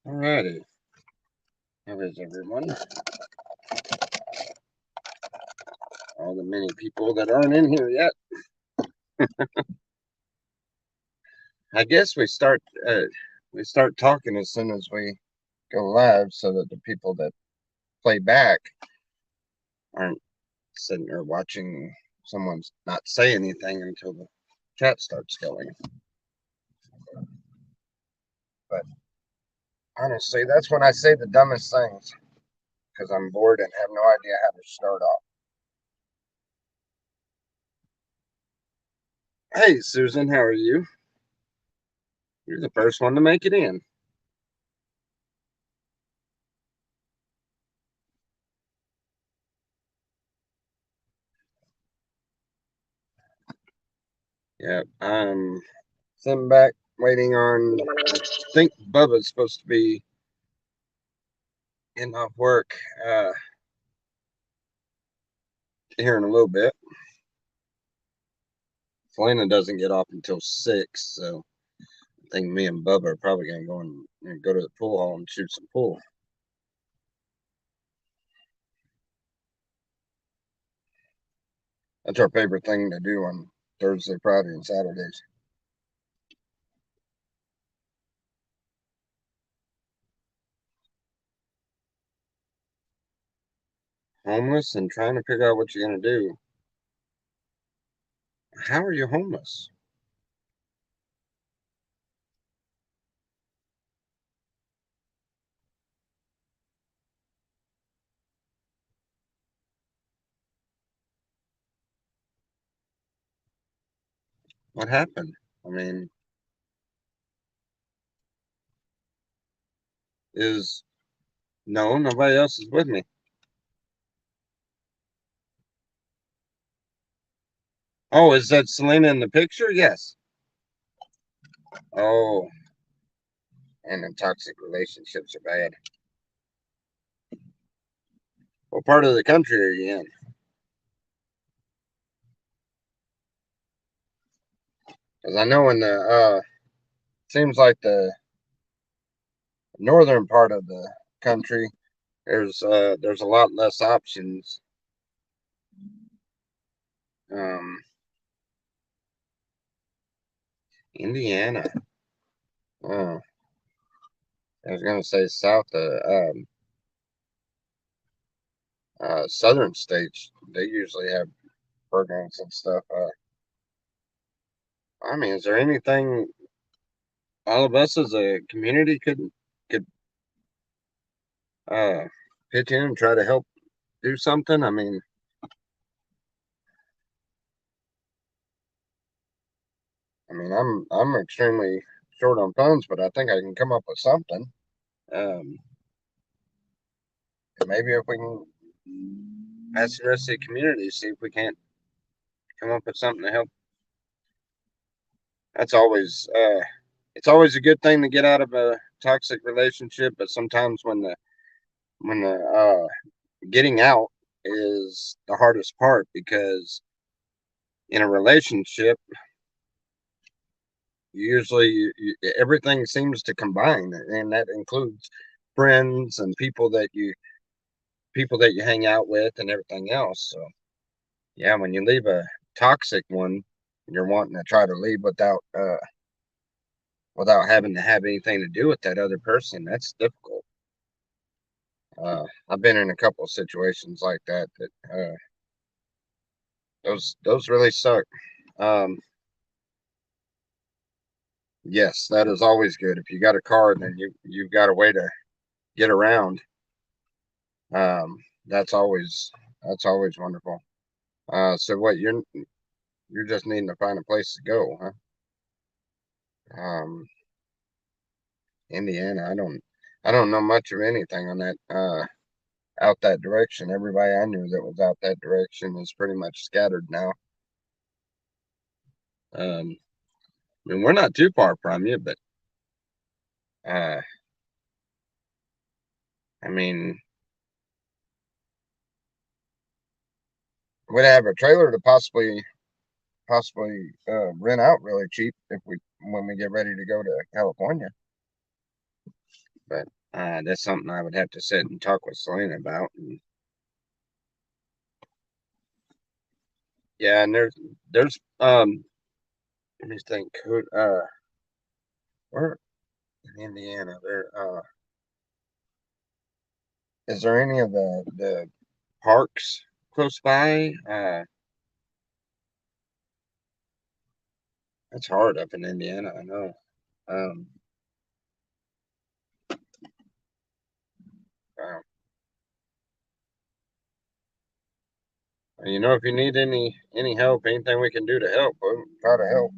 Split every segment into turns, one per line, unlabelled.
Alrighty, how is everyone? All the many people that aren't in here yet. I guess we start talking as soon as we go live, so that the people that play back aren't sitting there watching someone's not say anything until the chat starts going. But honestly, that's when I say the dumbest things because I'm bored and have no idea how to start off. Hey, Susan, how are you? You're the first one to make it in. Yeah, I'm sitting back waiting on. I think Bubba's supposed to be in off work here in a little bit. Selena doesn't get off until 6, so I think me and Bubba are probably gonna go to the pool hall and shoot some pool. That's our favorite thing to do on Thursday, Friday, and Saturdays. Homeless and trying to figure out what you're gonna do. How are you homeless? What happened? I mean, is no, nobody else is with me. Oh, is that Selena in the picture? Yes. Oh, and the toxic relationships are bad. What part of the country are you in? Because I know in the seems like the northern part of the country, there's a lot less options. Um, Indiana. Uh, I was gonna say south of southern states. They usually have programs and stuff. I mean, is there anything all of us as a community could uh, pitch in and try to help do something? I'm extremely short on funds, but I think I can come up with something. Um, Maybe if we can ask the rest of the community, see if we can't come up with something to help. That's always it's always a good thing to get out of a toxic relationship, but sometimes when the getting out is the hardest part because in a relationship, usually everything seems to combine, and that includes friends and people that you hang out with and everything else. So yeah, when you leave a toxic one, you're wanting to try to leave without having to have anything to do with that other person. That's difficult. I've been in a couple of situations like that. Those really suck. Um, yes, that is always good. If you got a car, then you've got a way to get around. Um, that's always wonderful. So what you're just needing to find a place to go, huh? Um, Indiana, I don't know much of anything on that out that direction. Everybody I knew that was out that direction is pretty much scattered now. I mean, we're not too far from you, but uh, I mean, we'd have a trailer to possibly rent out really cheap if we when we get ready to go to California. But that's something I would have to sit and talk with Selena about. And yeah, and there's let me think. Where in Indiana there is there any of the parks close by? It's hard up in Indiana, I know. Um, uh, if you need any help, anything we can do to help, we'll try to help.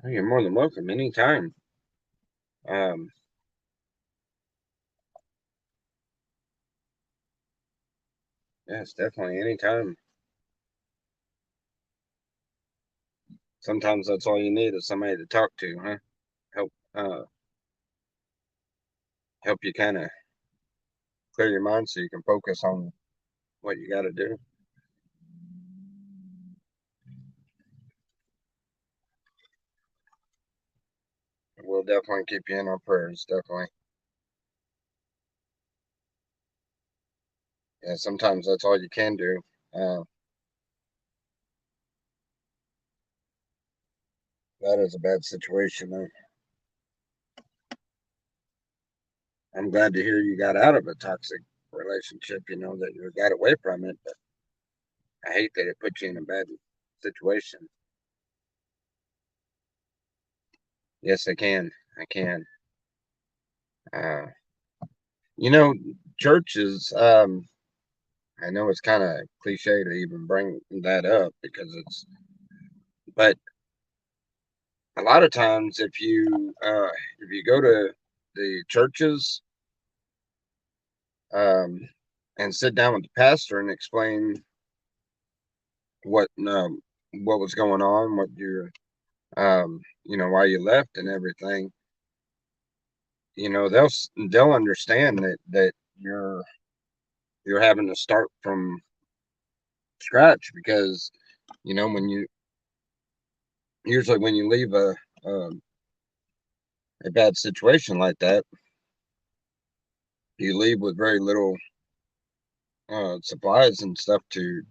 You're more than welcome anytime. Um, yes, definitely anytime. Sometimes that's all you need is somebody to talk to, huh? Help help you kind of clear your mind so you can focus on what you got to do. We'll definitely keep you in our prayers, definitely. Yeah, sometimes that's all you can do. That is a bad situation. I'm glad to hear you got out of a toxic relationship, that you got away from it, but I hate that it put you in a bad situation. Yes, I can. I can. Uh, you know, churches, I know it's kind of cliche to even bring that up because but a lot of times if you go to the churches, um, and sit down with the pastor and explain what was going on, what your why you left and everything, they'll understand that you're having to start from scratch because when you usually when you leave um, a bad situation like that, you leave with very little supplies and stuff to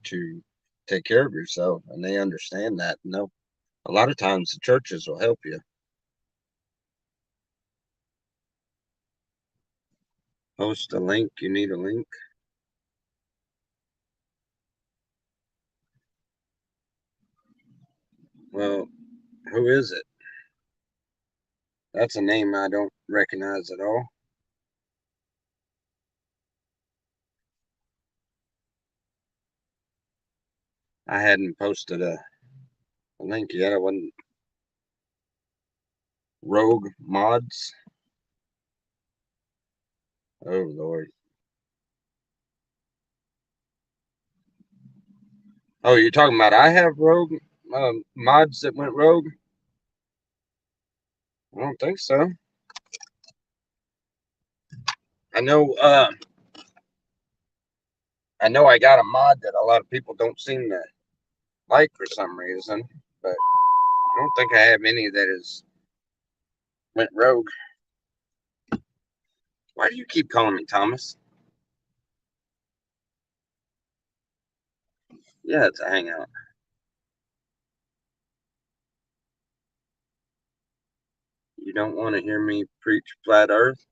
take care of yourself, and they understand that. No, a lot of times the churches will help you. Post a link. You need a link. Well, who is it? That's a name I don't recognize at all. I hadn't posted a link yet. I wasn't Rogue Mods. Oh Lord. Oh, you're talking about I have Rogue mods that went rogue? I don't think so. I know. I know I got a mod that a lot of people don't seem to like for some reason, but I don't think I have any that has went rogue. Why do you keep calling me Thomas? Yeah, it's a hangout. You don't want to hear me preach flat Earth?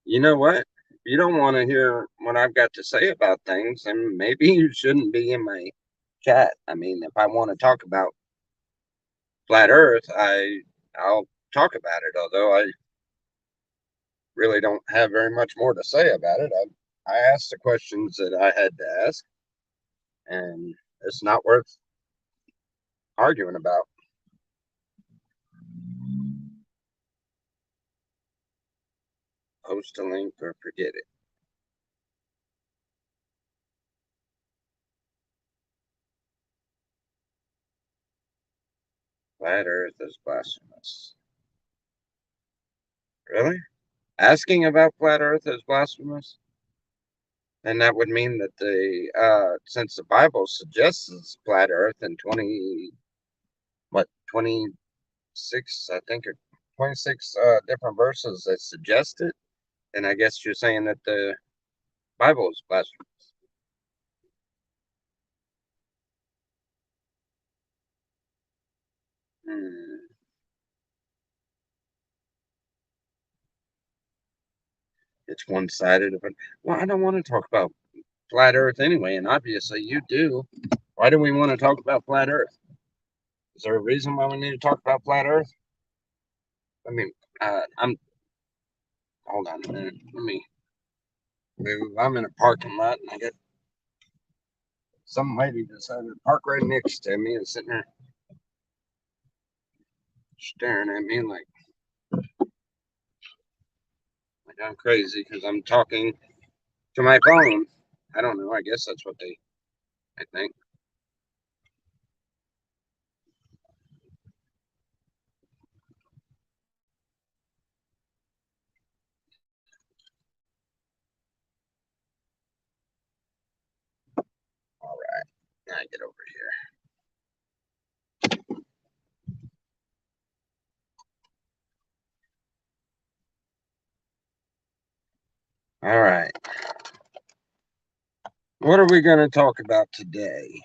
You know what? If you don't want to hear what I've got to say about things, then maybe you shouldn't be in my chat. I mean, if I want to talk about flat Earth, I'll talk about it. Although I really don't have very much more to say about it. I asked the questions that I had to ask, and it's not worth arguing about. Post a link or forget it. Flat Earth is blasphemous. Really? Asking about flat Earth is blasphemous? And that would mean that since the Bible suggests it's flat Earth in 26, I think, or 26 different verses that suggest it, and I guess you're saying that the Bible is blasphemous. Hmm. It's one-sided. Well, I don't want to talk about flat Earth anyway, and obviously you do. Why do we want to talk about flat Earth? Is there a reason why we need to talk about flat Earth? I mean, I'm. Hold on a minute. Let me move. I'm in a parking lot, and I got some lady decided to park right next to me and sitting there staring at me like I'm crazy because I'm talking to my phone. I don't know. I guess that's what I think. All right. Now I get over here. All right. What are we going to talk about today?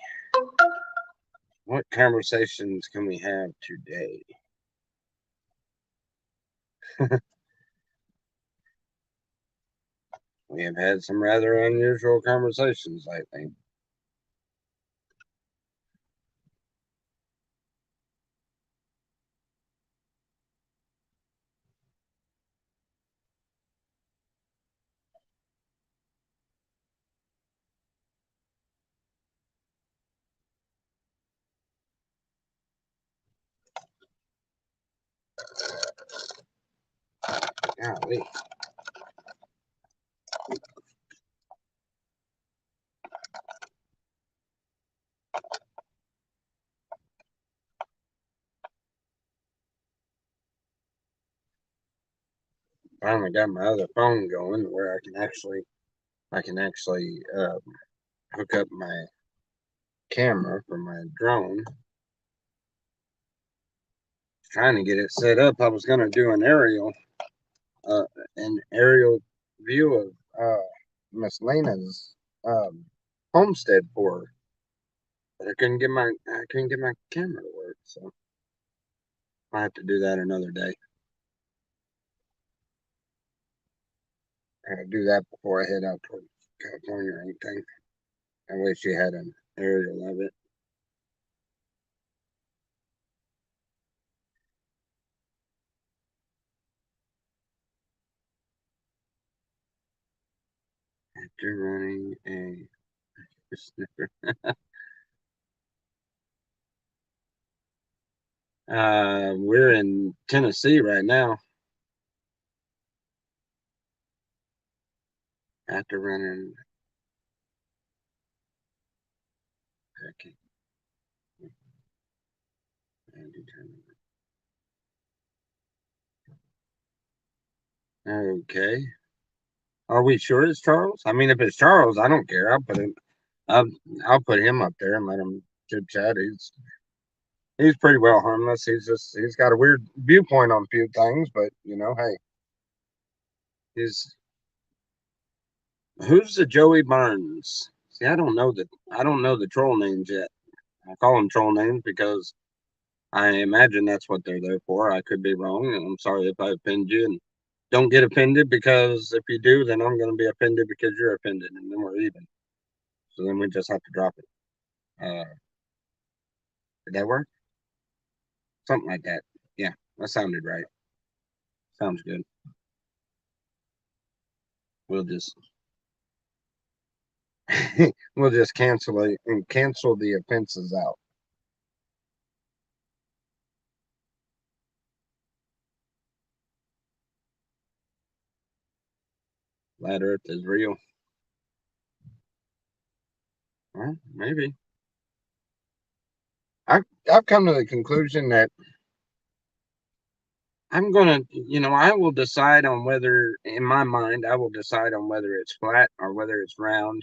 What conversations can we have today? We have had some rather unusual conversations lately. Golly. Finally got my other phone going where I can actually hook up my camera for my drone. Trying to get it set up. I was going to do uh, an aerial view of Miss Lena's um, homestead for her, but I couldn't get my camera to work, so I have to do that another day. I gotta do that before I head out towards California or anything. I wish you had an aerial of it. After running a sniffer. We're in Tennessee right now. After running, okay. Okay. Are we sure it's Charles? I mean, if it's Charles, I don't care. I'll, I'll put him up there and let him chit chat. He's pretty well harmless. He's got a weird viewpoint on a few things, but hey, he's who's the Joey Barnes? See, I don't know the troll names yet. I call them troll names because I imagine that's what they're there for. I could be wrong, and I'm sorry if I offend you. And don't get offended because if you do, then I'm going to be offended because you're offended, and then we're even. So then we just have to drop it. Did that work? Something like that. Yeah, that sounded right. Sounds good. We'll just we'll just cancel it and cancel the offenses out. Flat Earth is real. Well, maybe. I've come to the conclusion that I'm gonna, I will decide on whether, in my mind, I will decide on whether it's flat or whether it's round.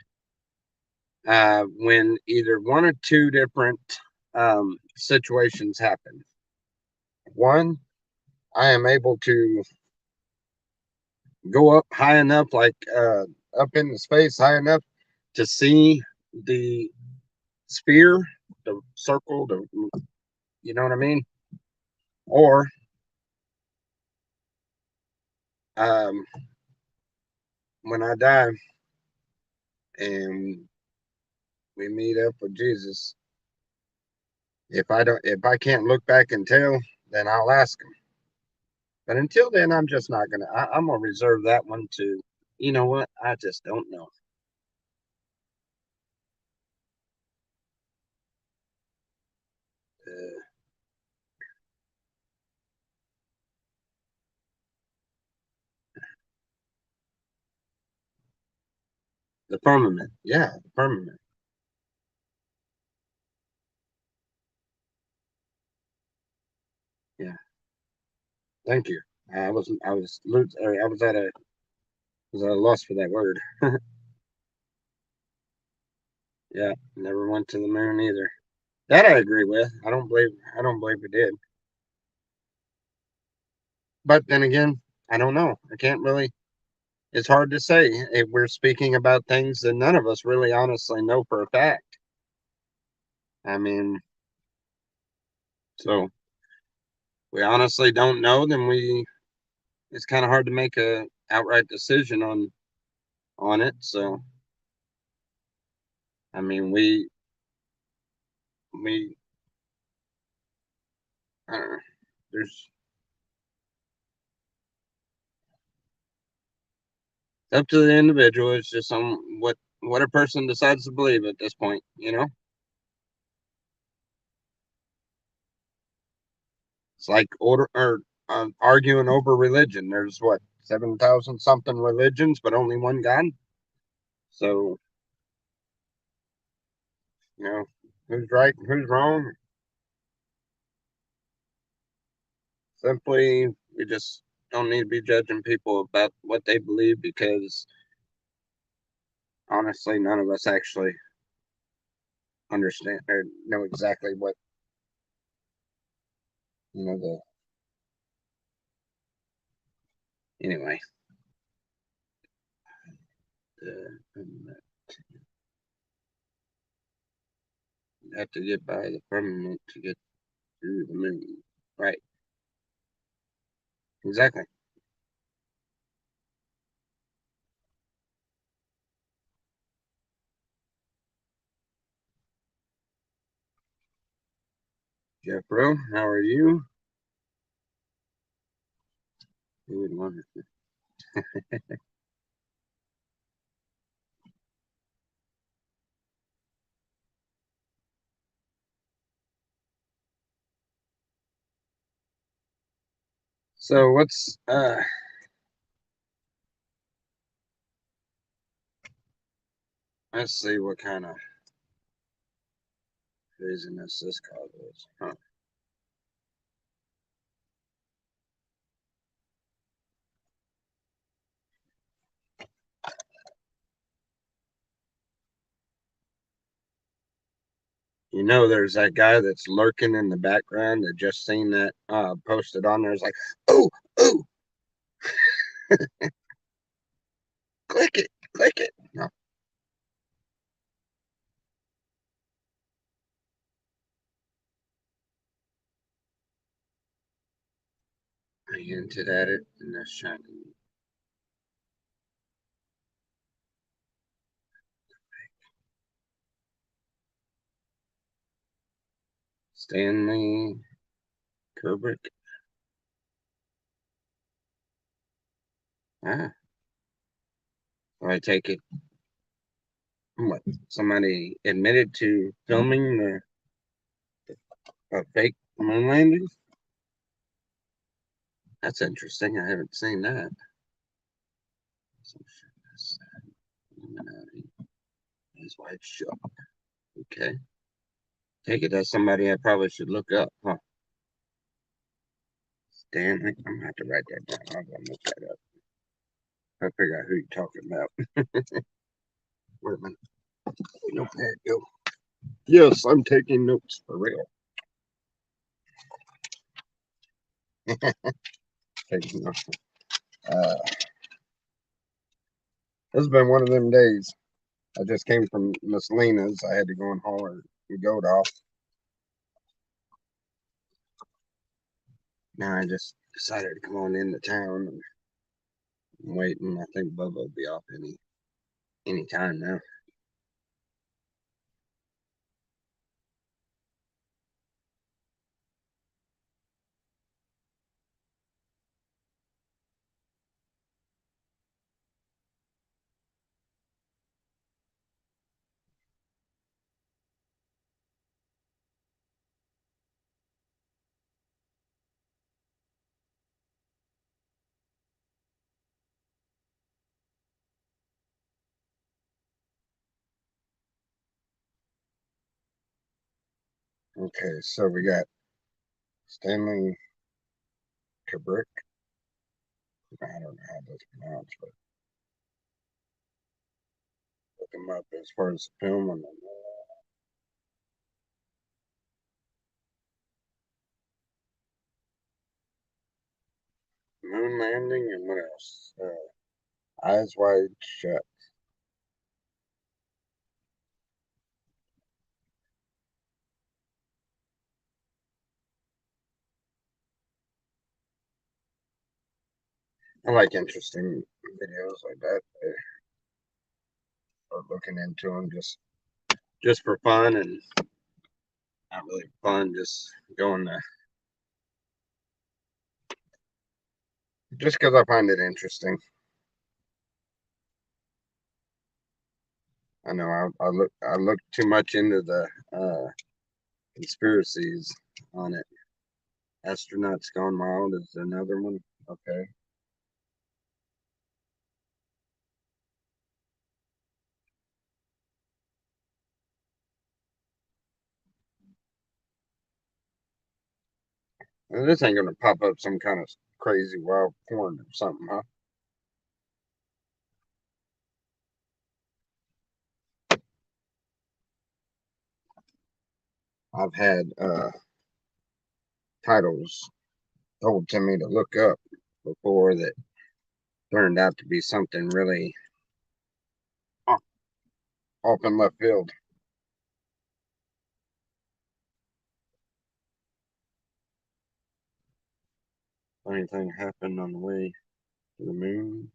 When either one or two different situations happen. One, I am able to go up high enough, like up in the space high enough to see the sphere, the circle, you know what I mean? Or um, when I die and we meet up with Jesus, if I can't look back and tell, then I'll ask him. But until then, I'm just not gonna. I'm gonna reserve that one to. You know what? I just don't know. Uh, the firmament, yeah, the firmament, yeah. Thank you. I was at a loss for that word. Yeah, never went to the moon either. That I agree with. I don't believe we did. But then again, I don't know. I can't really. It's hard to say if we're speaking about things that none of us really honestly know for a fact. I mean, so we honestly don't know. Then it's kind of hard to make a outright decision on it. So I mean, we I don't know. There's Up to the individual. It's just on what a person decides to believe at this point. It's like order or arguing over religion. There's what 7,000 something religions, but only one God. So you know who's right and who's wrong. Simply, we just don't need to be judging people about what they believe because honestly, none of us actually understand or know exactly what the anyway. You have to get by the firmament to get through the moon. Right. Exactly. Jeff Bro, how are you? Good morning. So let's see what kind of craziness this causes. Huh. There's that guy that's lurking in the background that just seen that posted on there. It's like, oh, oh, click it, click it. No, I hinted at it and that's shining. Stanley Kubrick. Ah, so I take it. What? Somebody admitted to filming a fake moon landing? That's interesting. I haven't seen that. Some shit is Illuminati. His wife shut. Okay. Take it as somebody I probably should look up, huh? Dan, I'm gonna have to write that down. I'm gonna look that up. I figure out who you're talking about. Wait a minute. Notepad, go. Yes, I'm taking notes for real. Taking notes. Uh, this has been one of them days. I just came from Miss Lena's. I had to go and haul her goat off. Now I just decided to come on into town and I'm waiting. I think Bubba will be off any time now. Okay, so we got Stanley Kubrick. I don't know how that's pronounced, but look him up as far as the film and moon landing and what else? Eyes Wide Shut. I like interesting videos like that. Or looking into them just for fun and not really fun. Just going to just because I find it interesting. I know I look too much into the conspiracies on it. Astronauts Gone Wild is another one. Okay. And this ain't gonna pop up some kind of crazy wild porn or something, huh? I've had titles told to me to look up before that turned out to be something really off, off in left field. Anything happened on the way to the moon?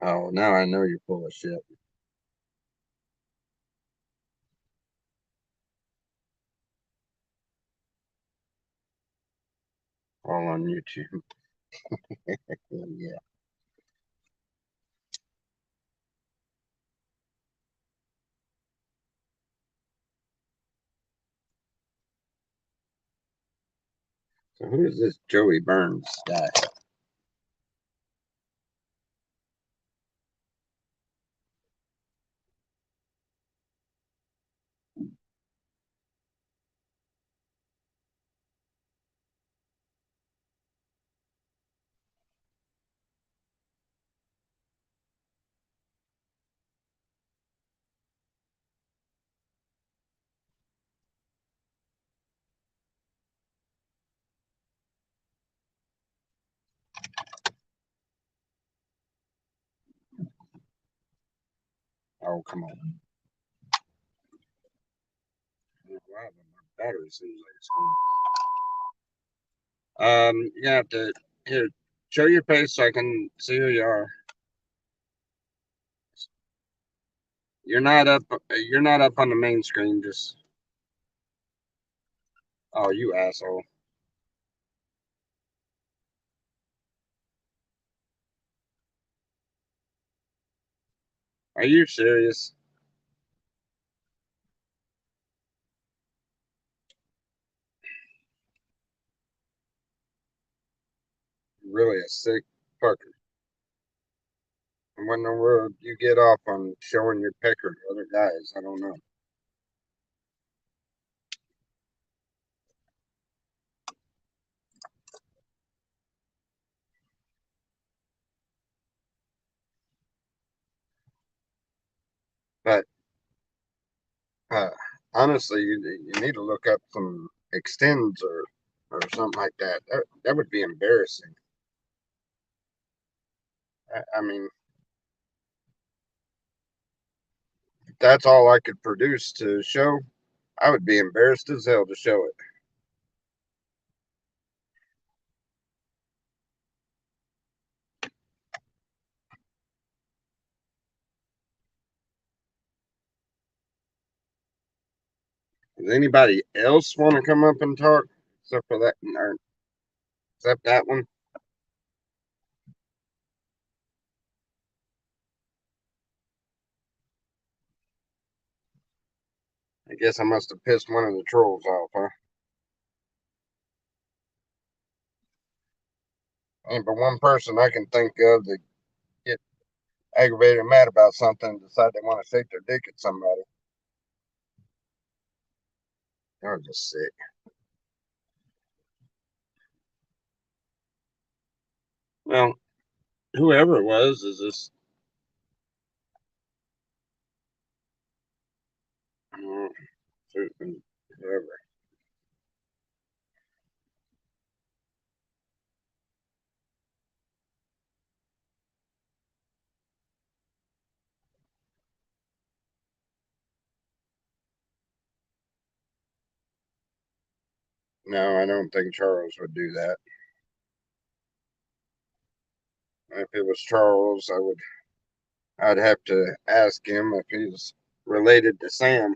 Oh, now I know you're full of shit. All on YouTube. Yeah. So who is this Joey Burns guy? Oh, come on. Wow, my battery seems like it's going. You have to here show your face so I can see who you are. You're not up. You're not up on the main screen. Just oh, you asshole. Are you serious? Really a sick fucker. And when the world you get off on showing your pecker to other guys, I don't know. But uh, honestly, you need to look up some extends or something like that. That would be embarrassing. I mean, if that's all I could produce to show, I would be embarrassed as hell to show it. Does anybody else want to come up and talk except for that, or except that one? I guess I must have pissed one of the trolls off, huh? Ain't but one person I can think of that get aggravated or mad about something and decide they want to shake their dick at somebody. They're just sick. Well, whoever it was is just uh, whoever. No, I don't think Charles would do that. If it was Charles, I'd have to ask him if he's related to Sam.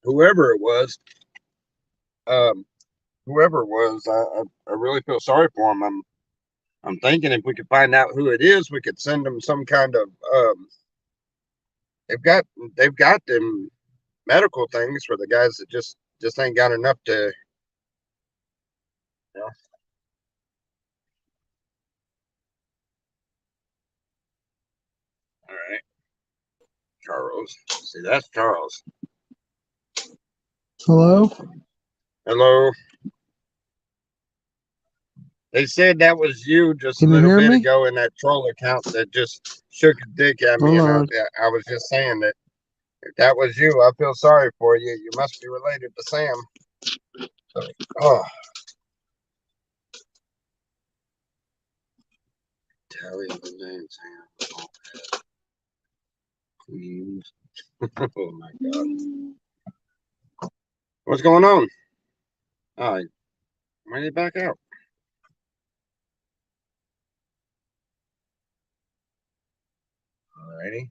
Whoever it was, um, whoever it was, I really feel sorry for him. I'm thinking if we could find out who it is, we could send them some kind of they've got they've got them medical things for the guys that just ain't got enough to, you know. All right, Charles. See, that's Charles.
Hello?
Hello. They said that was you just a
Can you
little
hear
bit
me?
ago in that troll account that just shook his dick at me,
Hold
and
on.
I was just saying that if that was you, I feel sorry for you. You must be related to Sam. Oh, Tally the name, Sam. Queens. Oh my God. What's going on? Oh, why did you back out? Alrighty.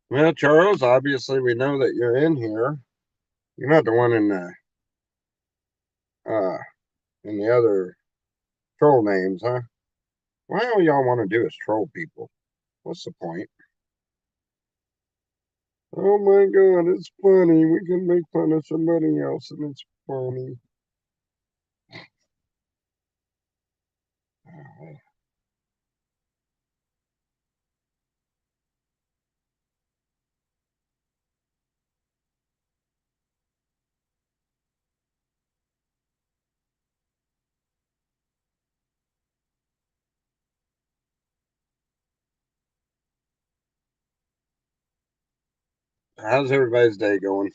Well, Charles, obviously we know that you're in here. You're not the one uh in the other troll names, huh? Why all y'all want to do is troll people? What's the point? Oh my God, it's funny. We can make fun of somebody else and it's funny. How's everybody's day going?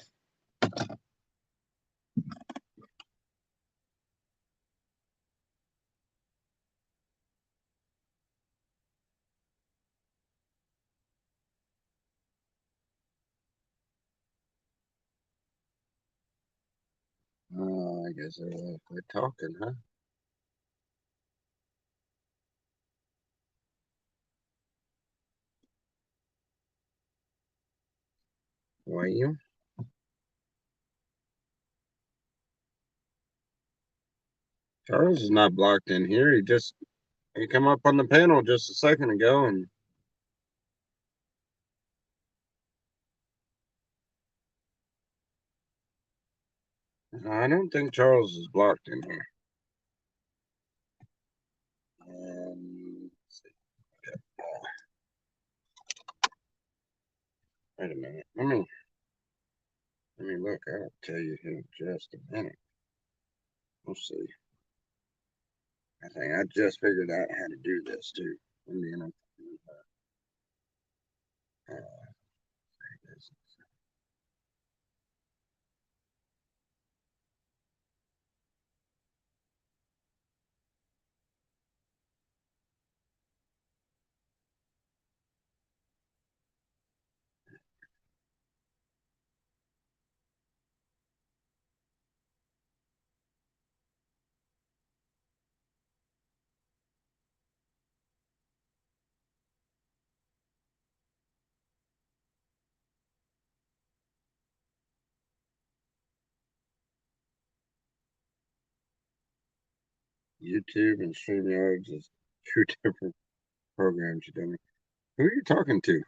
I guess we're talking, huh? Why you? Charles is not blocked in here. He come up on the panel just a second ago, and I don't think Charles is blocked in here. Let's see. Wait a minute. Let me look. I'll tell you here in just a minute. We'll see. I think I just figured out how to do this too. Uh, YouTube and StreamYards is two different programs, you dummy. Who are you talking to?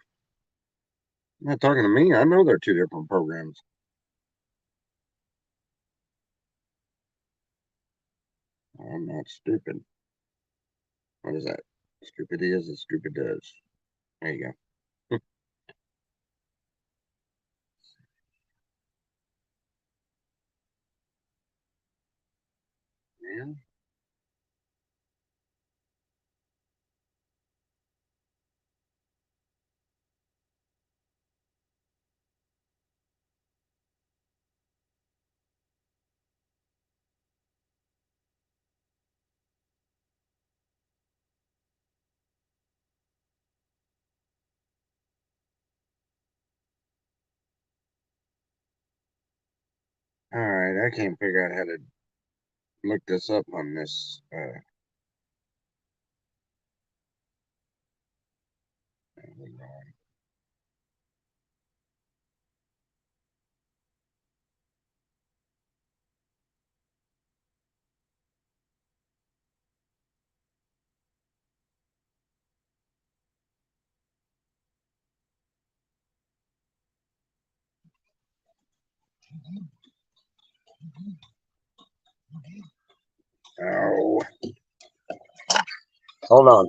I'm not talking to me. I know they're two different programs. I'm not stupid. What is that? Stupid is as stupid does. There you go. Man. All right, I can't figure out how to look this up on this. Oh, hold on.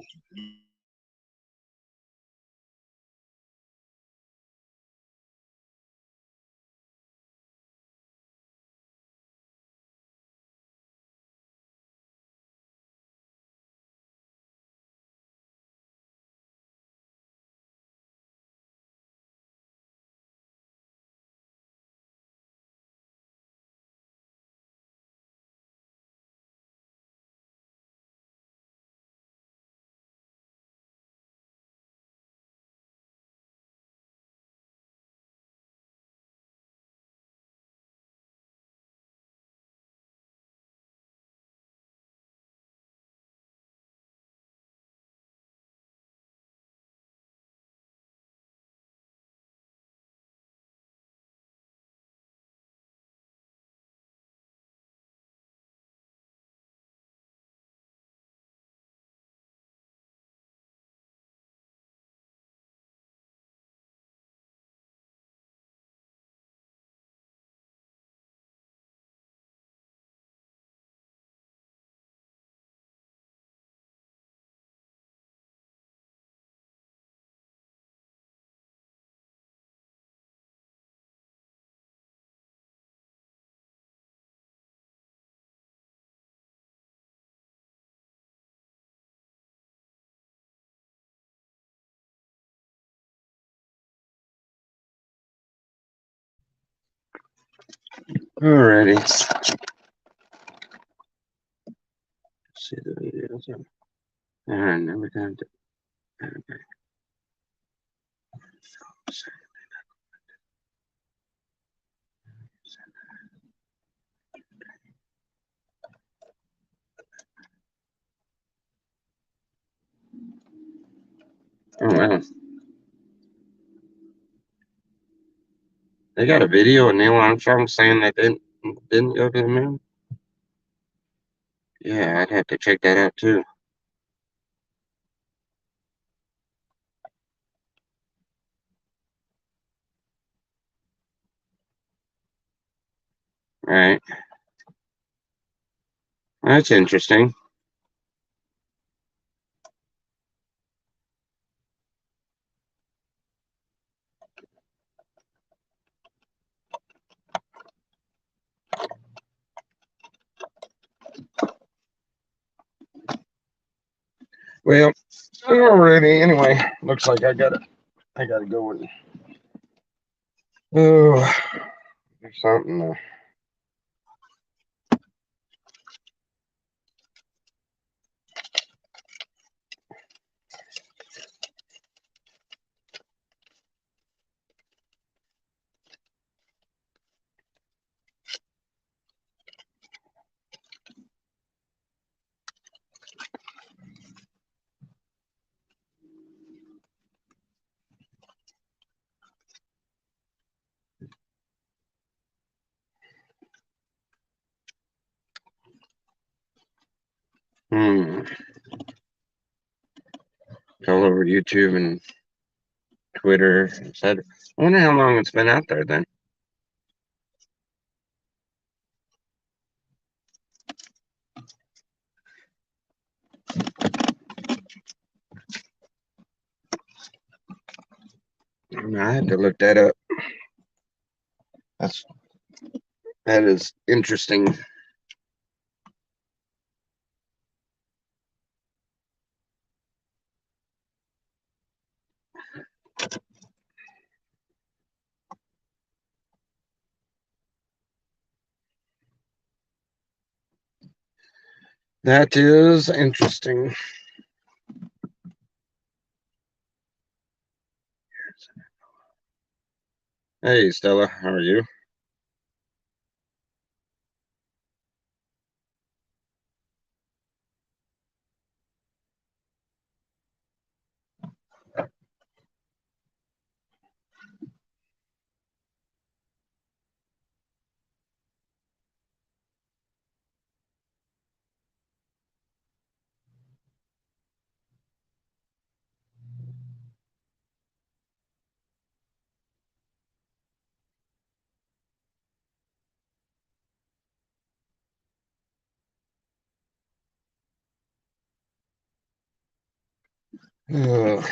Alrighty. Let's see the videos. And every time. Okay. Oh wow. They got a video of Neil Armstrong saying they didn't go to the moon. Yeah, I'd have to check that out too. Right. That's interesting. Well, already anyway, looks like I gotta go and oh do something. It's all over YouTube and Twitter, etc. I wonder how long it's been out there then. I have to look that up. That's that is interesting. That is interesting. Hey Stella, how are you? Ugh.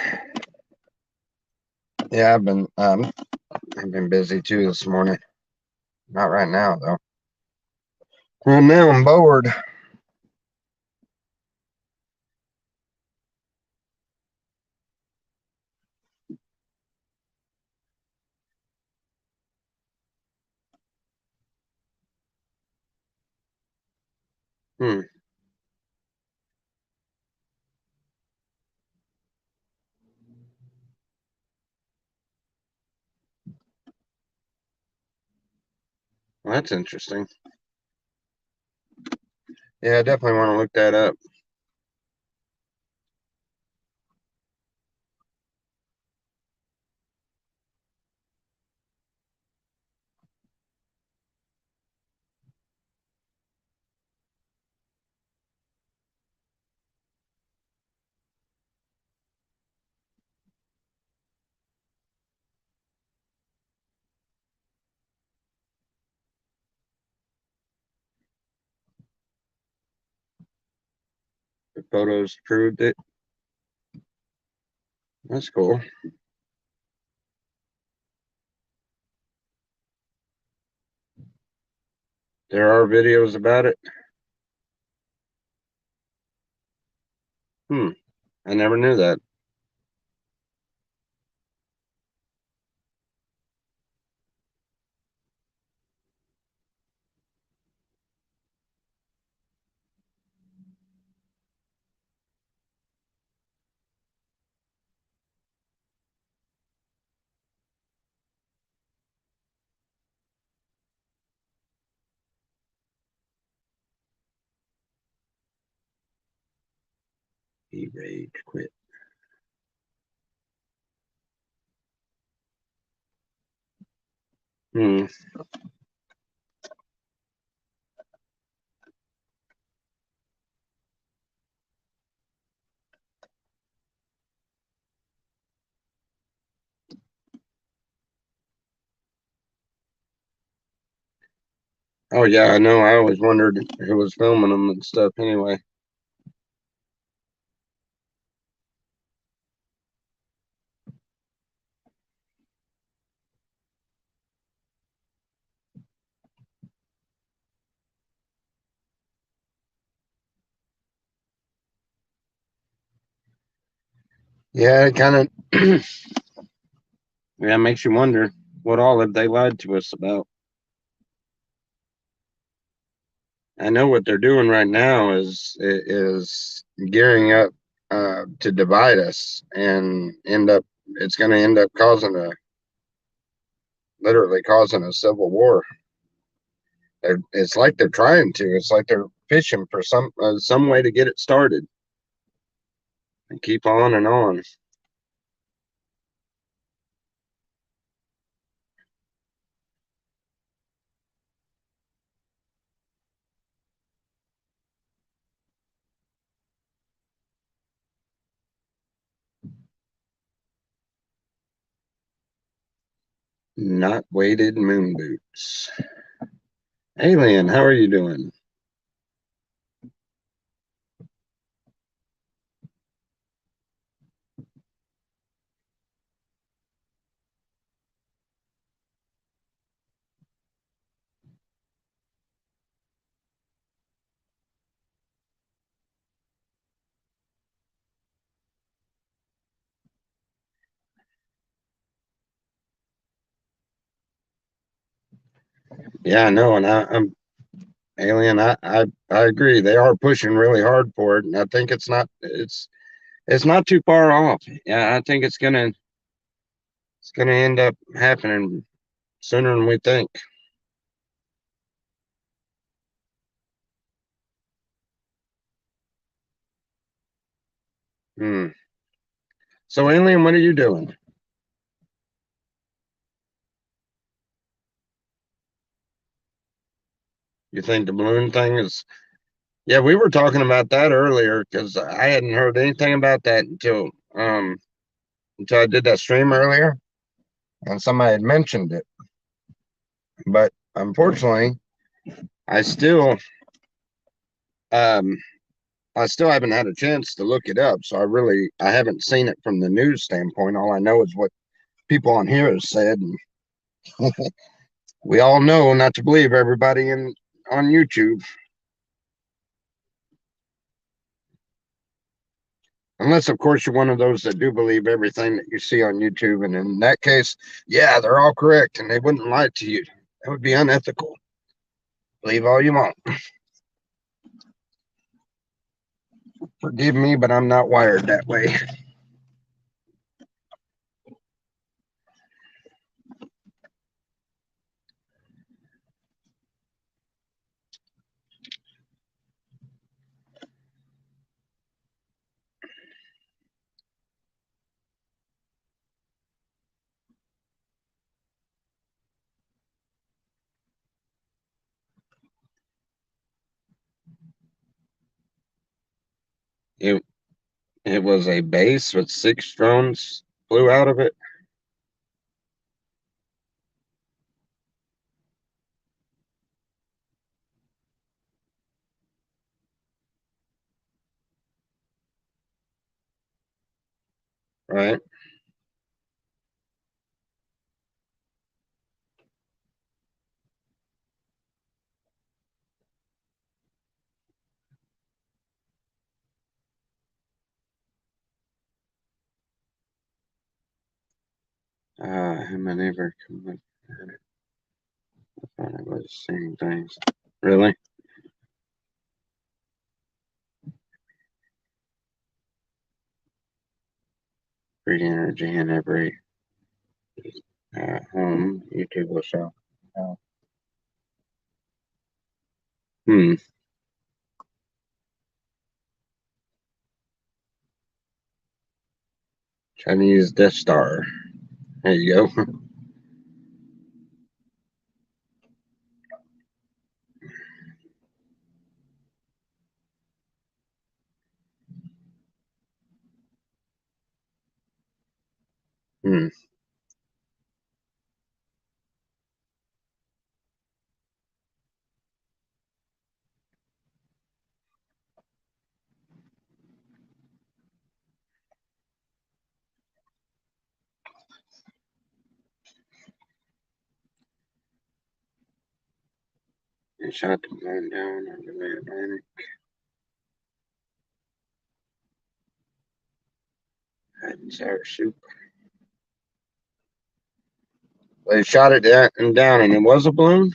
Yeah, I've been busy too this morning. Not right now though. Right now I'm bored. Hmm. Well, that's interesting. Yeah, I definitely want to look that up. The photos proved it. That's cool. There are videos about it. Hmm. I never knew that. He rage quit. Hmm. Oh yeah, I know. I always wondered who was filming them and stuff. Anyway, yeah, it kind of yeah makes you wonder what all have they lied to us about. I know what they're doing right now is gearing up to divide us and end up. It's going to end up causing a literally causing a civil war. It's like they're trying to. It's like they're fishing for some way to get it started and keep on and on. Not weighted moon boots. Alien, how are you doing? Yeah, no, and I'm Alien. I agree. They are pushing really hard for it, and I think it's not too far off. Yeah, I think it's gonna end up happening sooner than we think. Hmm. So, Alien, what are you doing? You think the balloon thing is? Yeah, we were talking about that earlier because I hadn't heard anything about that until I did that stream earlier, and somebody had mentioned it. But unfortunately, I still um I still haven't had a chance to look it up. So I haven't seen it from the news standpoint. All I know is what people on here have said, and we all know not to believe everybody in on YouTube. Unless, of course, you're one of those that do believe everything that you see on YouTube. And in that case, yeah, they're all correct and they wouldn't lie to you. That would be unethical. Believe all you want. Forgive me, but I'm not wired that way. It, it was a base with 6 drones flew out of it, right? My neighbor come I thought I was seeing things. Really? Free energy in every home. YouTube will show. Oh. Hmm. Chinese Death Star. There you go. Hmm. They shot the plane down over the Atlantic. Hot and sour soup. They shot it down, and it was a balloon.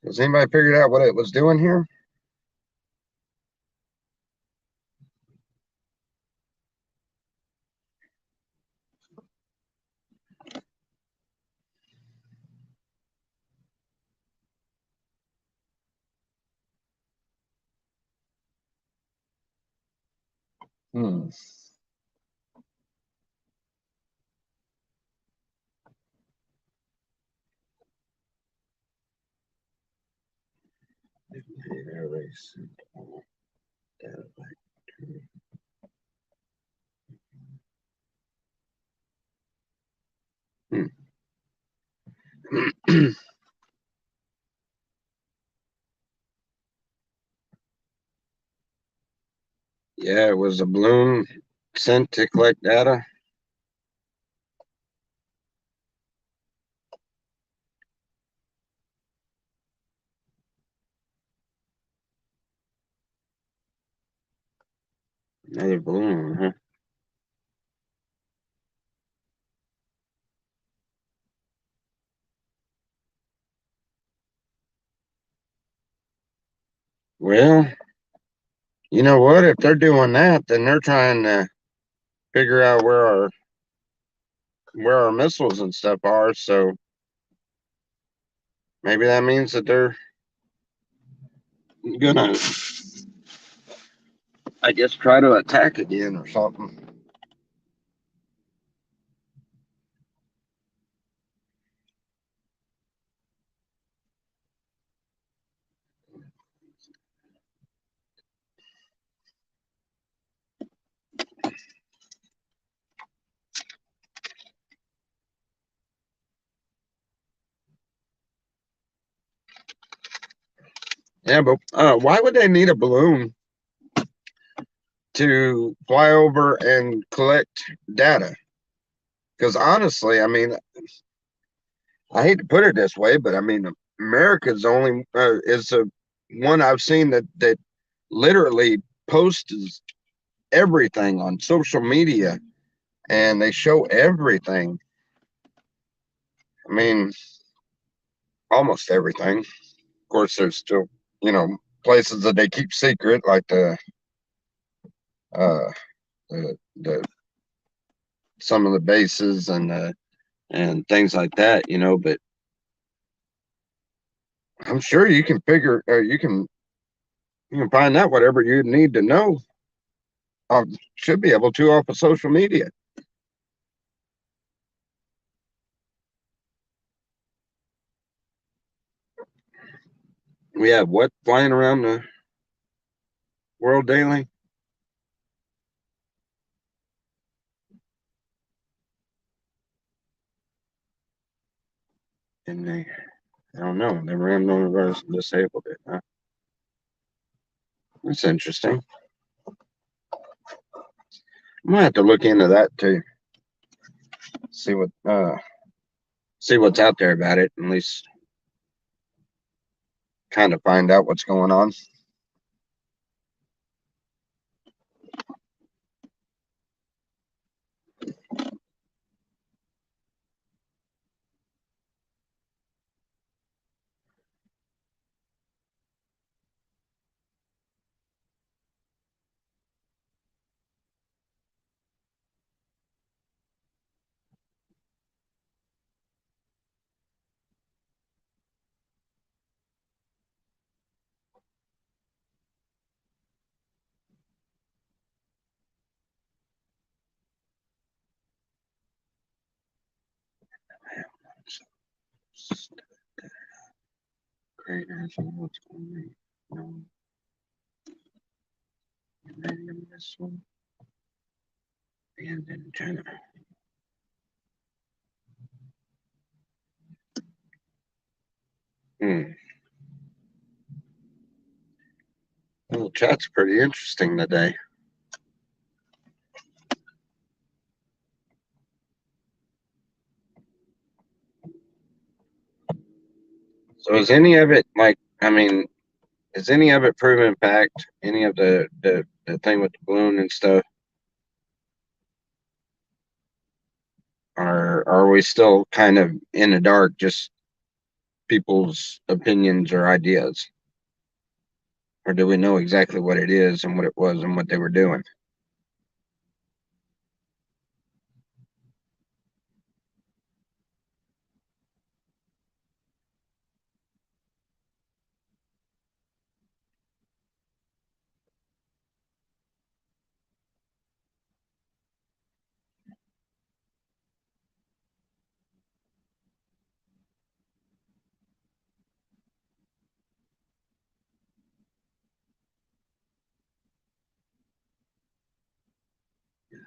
Has anybody figured out what it was doing here? Hmm. Hmm. Yeah, it was a balloon sent to collect data. Another balloon, huh? Well, you know what? If they're doing that, then they're trying to figure out where our missiles and stuff are. So maybe that means that they're gonna, I guess, try to attack again or something. Yeah, but why would they need a balloon to fly over and collect data? Because honestly, I mean, I hate to put it this way, but I mean, America's only is the one I've seen that literally posts everything on social media, and they show everything. I mean, almost everything. Of course, there's still, you know, places that they keep secret, like uh, the some of the bases and things like that, you know. But I'm sure you can figure, you can find out whatever you need to know. Should be able to off of social media. We have what flying around the world daily, and I don't know, they randomly disabled it. Huh? That's interesting. I'm gonna have to look into that too. See what see what's out there about it. At least kind of find out what's going on. Great answer. What's going on? No. Uranium missile. And in China. Hmm. Well, chat's pretty interesting today. So is any of it like, I mean, is any of it proven fact? Any of the thing with the balloon and stuff? Or are we still kind of in the dark, just people's opinions or ideas? Or do we know exactly what it is and what it was and what they were doing?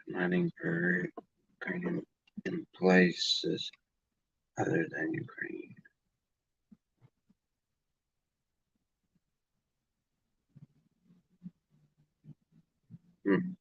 Mining for Ukraine in places other than Ukraine. Hmm.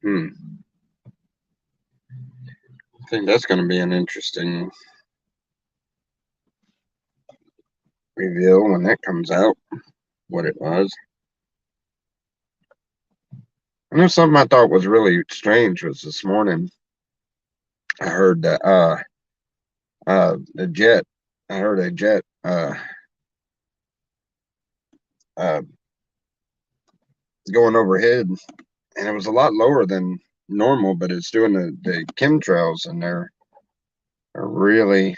Hmm. I think that's going to be an interesting reveal when that comes out, what it was. I know something I thought was really strange was this morning. I heard that the jet. I heard a jet uh going overhead, and it was a lot lower than normal, but it's doing the chemtrails, and they're really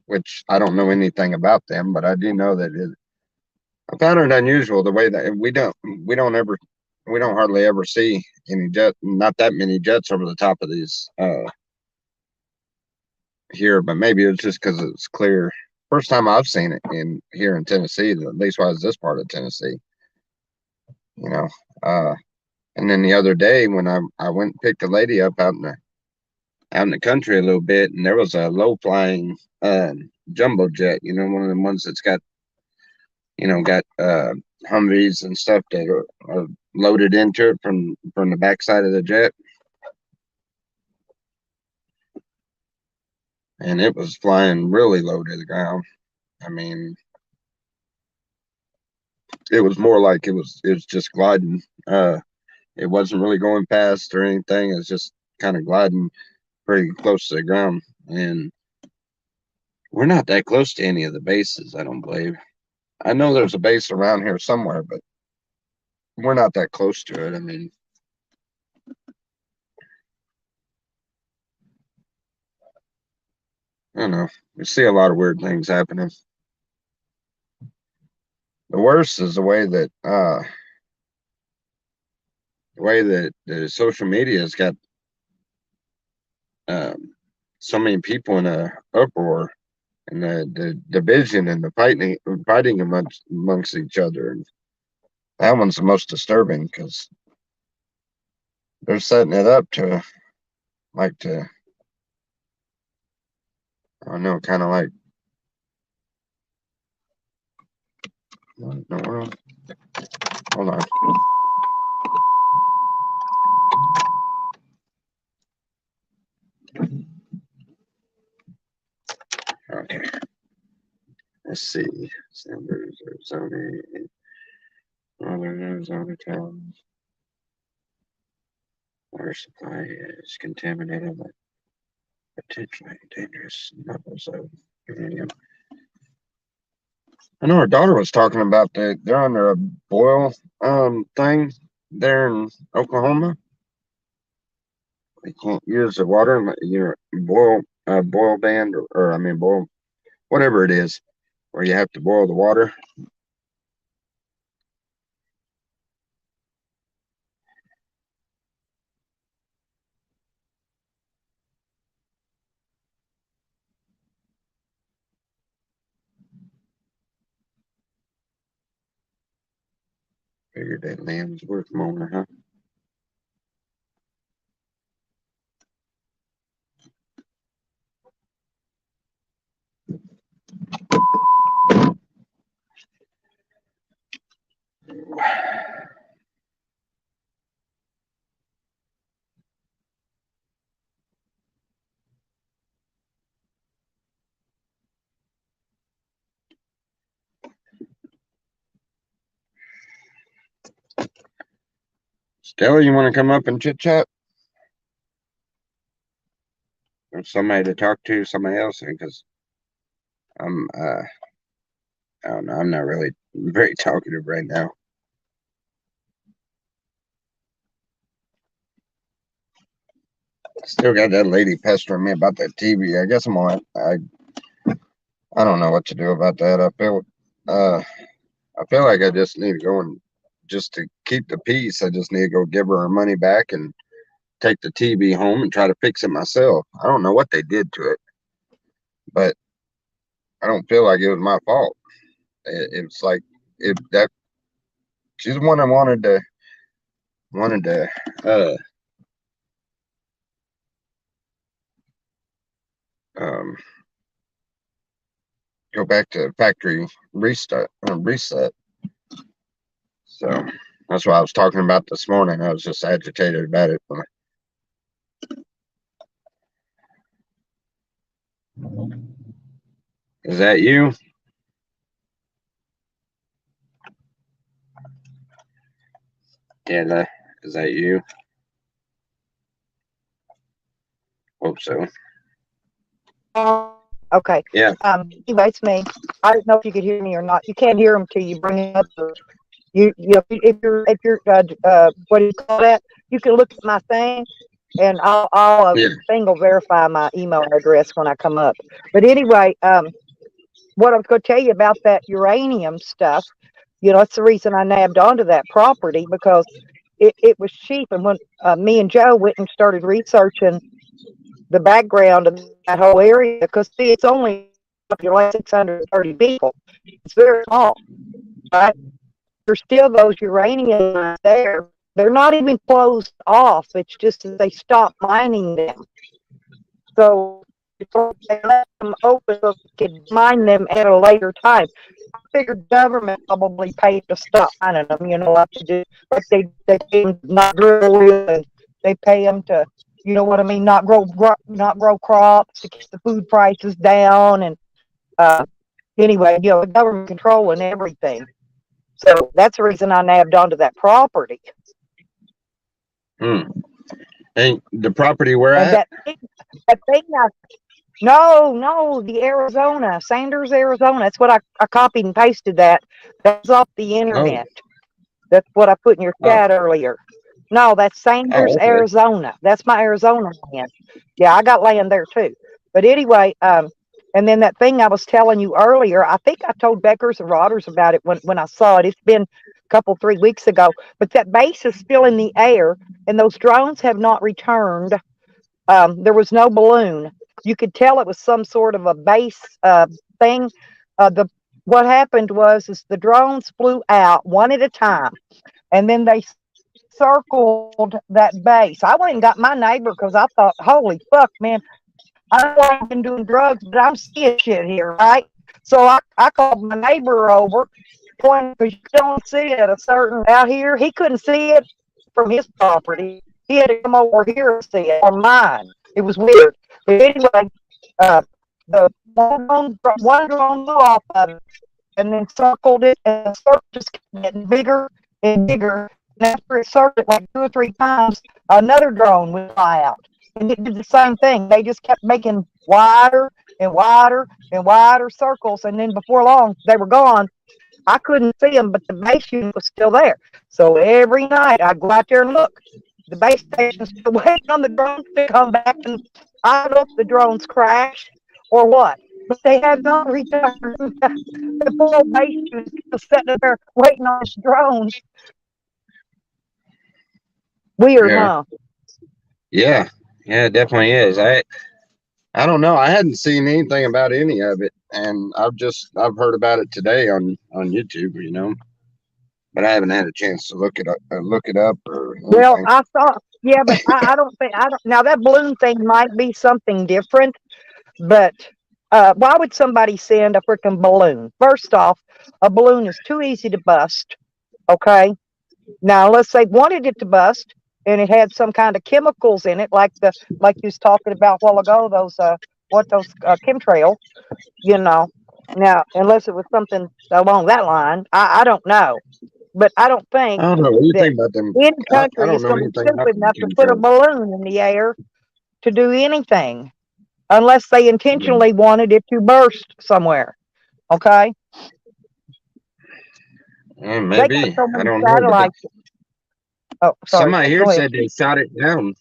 which I don't know anything about them, but I do know that I found it unusual the way that we don't ever we don't hardly ever see any not that many jets over the top of these here, but maybe it's just because it's clear. First time I've seen it in here in Tennessee, at least was this part of Tennessee, you know. Uh, and then the other day when I went and picked a lady up out in the country a little bit, and there was a low flying jumbo jet, one of the ones that's got got Humvees and stuff that are loaded into it from the backside of the jet, and it was flying really low to the ground. I mean, it was more like it was just gliding. It wasn't really going fast or anything. It's just kind of gliding pretty close to the ground, and we're not that close to any of the bases. I don't believe. I know there's a base around here somewhere, but we're not that close to it. I mean, I don't know. We see a lot of weird things happening. The worst is the way that the social media has got um, so many people in a uproar, and the division and the fighting amongst each other. And that one's the most disturbing because they're setting it up to like to I don't know, kind of like what in the world? Hold on. Okay, let's see. Sanders, Arizona, Northern Arizona towns. Water supply is contaminated with potentially dangerous levels of uranium. I know her daughter was talking about they're under a boil thing there in Oklahoma. They can't use the water, boil band or I mean boil whatever it is, where you have to boil the water. Figured that land's worth more, huh? Stella, you want to come up and chit chat? Or somebody to talk to, somebody else, because I'm I don't know, I'm not really very talkative right now. Still got that lady pestering me about that TV. I guess I don't know what to do about that. I feel like I just need to go and just to keep the peace. I just need to go give her money back and take the TV home and try to fix it myself. I don't know what they did to it, but I don't feel like it was my fault. It's like if that she's the one I wanted to um go back to factory reset. So that's what I was talking about this morning. I was just agitated about it. Is that you? Yeah, is that you? Hope so.
Okay.
Yeah.
Anyway, it's me. I didn't know if you could hear me or not. You can't hear them till you bring it up. If you're what do you call that? You can look at my thing, and I'll
Yeah.
thing will verify my email address when I come up. But anyway, what I was going to tell you about that uranium stuff, that's the reason I nabbed onto that property because it was cheap. And when me and Joe went and started researching the background of that whole area, because see, it's only population 630 people. It's very small, right? There's still those uranium mines there. They're not even closed off. It's just that they stopped mining them. So they left them open so they could mine them at a later time. I figured government probably paid to stop mining them, like they do, like they pay them to not drill oil and they pay them to, you know what I mean, not grow crops to keep the food prices down. And uh, anyway, the government controlling everything. So that's the reason I nabbed onto that property.
Hmm. And the property we're
And
at?
that thing no, the Arizona, Sanders, Arizona. That's what I copied and pasted that. That's off the
Oh.
internet. That's what I put in your
Oh.
chat earlier. No, that's Sanders,
Oh. Okay.
Arizona. That's my Arizona land. Yeah, I got land there too. But anyway, and then that thing I was telling you earlier, I think I told Beckers and Rodders about it when I saw it. It's been a couple, 3 weeks ago. But that base is still in the air, and those drones have not returned. There was no balloon. You could tell it was some sort of a base thing. The What happened was the drones flew out one at a time, and then they circled that base. I went and got my neighbor because I thought, holy fuck, man, I know I've been doing drugs, but I'm seeing shit here, right? So I called my neighbor over, because you don't see it a certain out here. He couldn't see it from his property. He had to come over here and see it on mine. It was weird. But anyway, uh, the one drone blew off of it and then circled it, and the circle just kept getting bigger and bigger. And after it circled like 2 or 3 times, another drone would fly out. And it did the same thing. They just kept making wider and wider circles. And then before long, they were gone. I couldn't see them, but the base unit was still there. So every night I'd go out there and look. The base station's still waiting on the drones to come back, and I don't know if the drones crashed or what, but they have not returned. The poor base unit is still sitting there waiting on the drones. Weird,
Yeah.
huh?
Yeah. Yeah, it definitely is. I don't know. I hadn't seen anything about any of it, and I've heard about it today on YouTube, but I haven't had a chance to look it up or
Well,
anything.
I saw, yeah, but I don't think, I don't, now that balloon thing might be something different, but why would somebody send a freaking balloon? First off, a balloon is too easy to bust, okay? Now, unless they wanted it to bust and it had some kind of chemicals in it, like you was talking about a while ago, those chemtrails, you know. Now, unless it was something along that line, I don't know. But I don't think
I don't know. What do you
that
think about them?
any
I
country
don't
is
know
going to be
anything about
stupid
them
enough to put a
chemtrails.
balloon in the air to do anything unless they
Yeah,
intentionally wanted it to burst somewhere. Okay? They got
maybe.
so
I
many
don't know, but
satellites. Oh, sorry.
somebody here
Go ahead.
said they shot it down.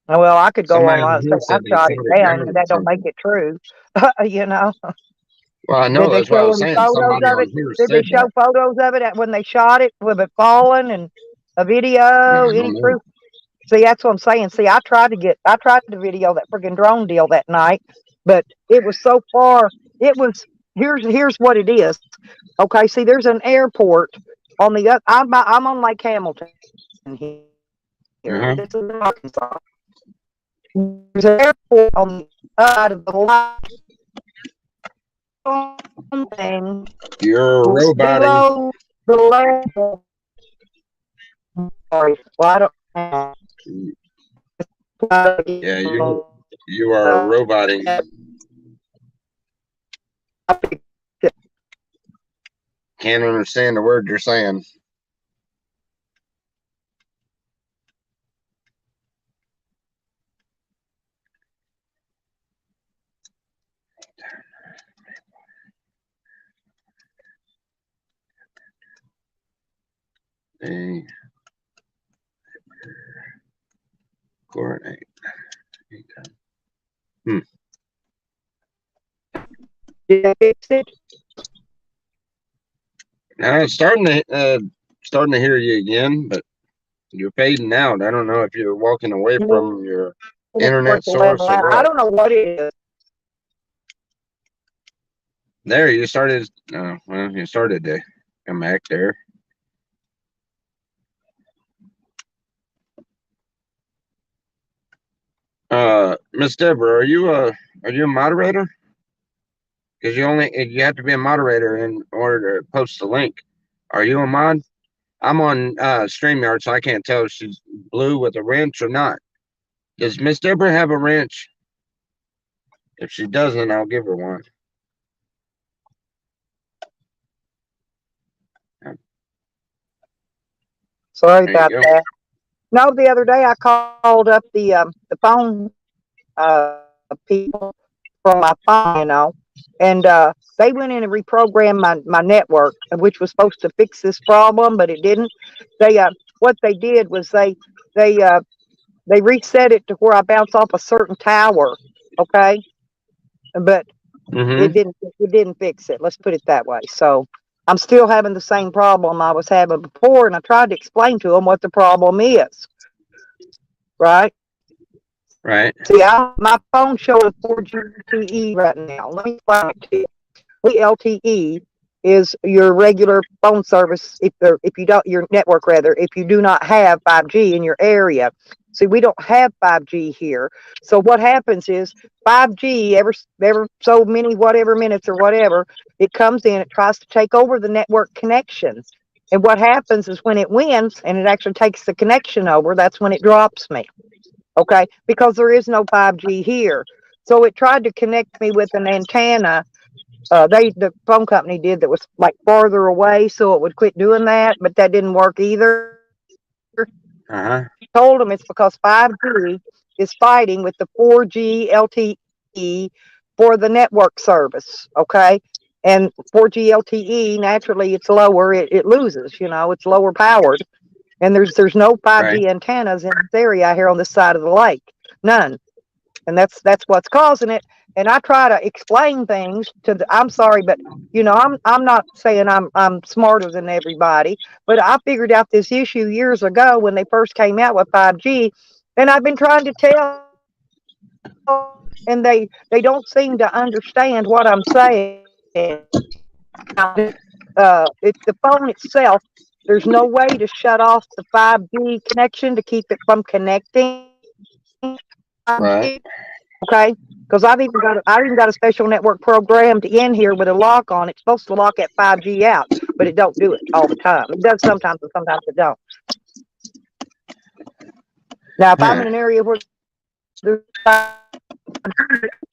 Oh, well, I could go
Somebody
online
on
and say
here
I
said they
shot it
shot it
down,
down
but
or
that don't make
something.
it true. you know?
Well, I
Did
know
they
that's what I
show
was
any
saying.
photos
Somebody
of
on
it?
here
Did they
said
show
that.
photos of it when they shot it with it falling and a
I
video? Any
don't know.
proof? See, that's what I'm saying. See, I tried to video that friggin' drone deal that night, but it was so far. It was here's what it is. Okay, see, there's an airport on the other. I'm on Lake Hamilton here. This is in Arkansas.
Uh-huh.
There's an airport on the other side of the lake thing
You're roboting.
below the level. Sorry, well, I don't know.
Yeah, you are roboting. Can't understand the word you're saying. A coordinate. Hmm.
Did I fix it?
Now it's starting to hear you again, but you're fading out. I don't know if you're walking away from your internet source or
I
what.
don't know what it is.
There, you started. Well, you started to come back there. Miss Deborah, are you a moderator? Because you have to be a moderator in order to post the link. Are you a mod? I'm on StreamYard, so I can't tell if she's blue with a wrench or not. Does Miss Deborah have a wrench? If she doesn't, I'll give her one.
Sorry
There you
about
go.
that. No, the other day I called up the phone people from my phone, and they went in and reprogrammed my network, which was supposed to fix this problem, but it didn't. They what they did was they uh, they reset it to where I bounce off a certain tower, okay, but
Mm-hmm.
it didn't fix it. Let's put it that way. So I'm still having the same problem I was having before, and I tried to explain to them what the problem is. Right?
Right.
See, my phone's showing 4G LTE right now. Let me explain it to you. LTE is your regular phone service if you don't your network rather if you do not have 5G in your area. See, we don't have 5G here. So what happens is 5G ever so many whatever minutes or whatever, it comes in, it tries to take over the network connection. And what happens is when it wins and it actually takes the connection over, that's when it drops me. Okay? Because there is no 5G here. So it tried to connect me with an antenna the phone company did that was like farther away, so it would quit doing that, but that didn't work either.
Uh-huh.
Told them it's because 5G is fighting with the 4G LTE for the network service. Okay. And 4G LTE, naturally, it's lower. It loses, it's lower powered. And there's no
Right.
5G antennas in this area here on this side of the lake. None. And that's what's causing it. And I try to explain things I'm sorry, but I'm not saying I'm smarter than everybody, but I figured out this issue years ago when they first came out with 5G, and I've been trying to tell, and they don't seem to understand what I'm saying. It's the phone itself. There's no way to shut off the 5G connection to keep it from connecting.
Right.
Okay, because I've even got a special network programmed in here with a lock on it. It's supposed to lock that 5G out, but it don't do it all the time. It does sometimes, and sometimes it don't. Now, if I'm in
Huh.
an area where there's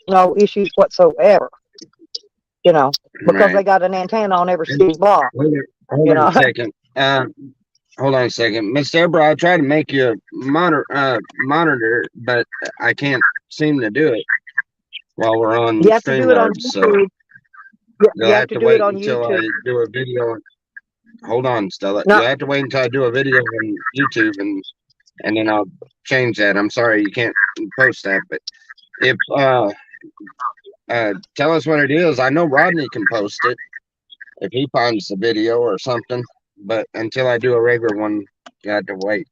no issues whatsoever, because
Right.
they got an antenna on every
And
city block,
hold
you
on a
know.
second. Hold on a second, Miss Deborah. I tried to make you a monitor, but I can't seem to do it while we're on
You have to do it on
StreamYard. So
YouTube. You
you'll
have
have
to
to
do it
wait
on
until I
YouTube.
do a video. Hold on, Stella.
No,
You'll have to wait until I do a video on YouTube, and then I'll change that. I'm sorry you can't post that, but if tell us what it is. I know Rodney can post it if he finds the video or something, but until I do a regular one, you have to wait.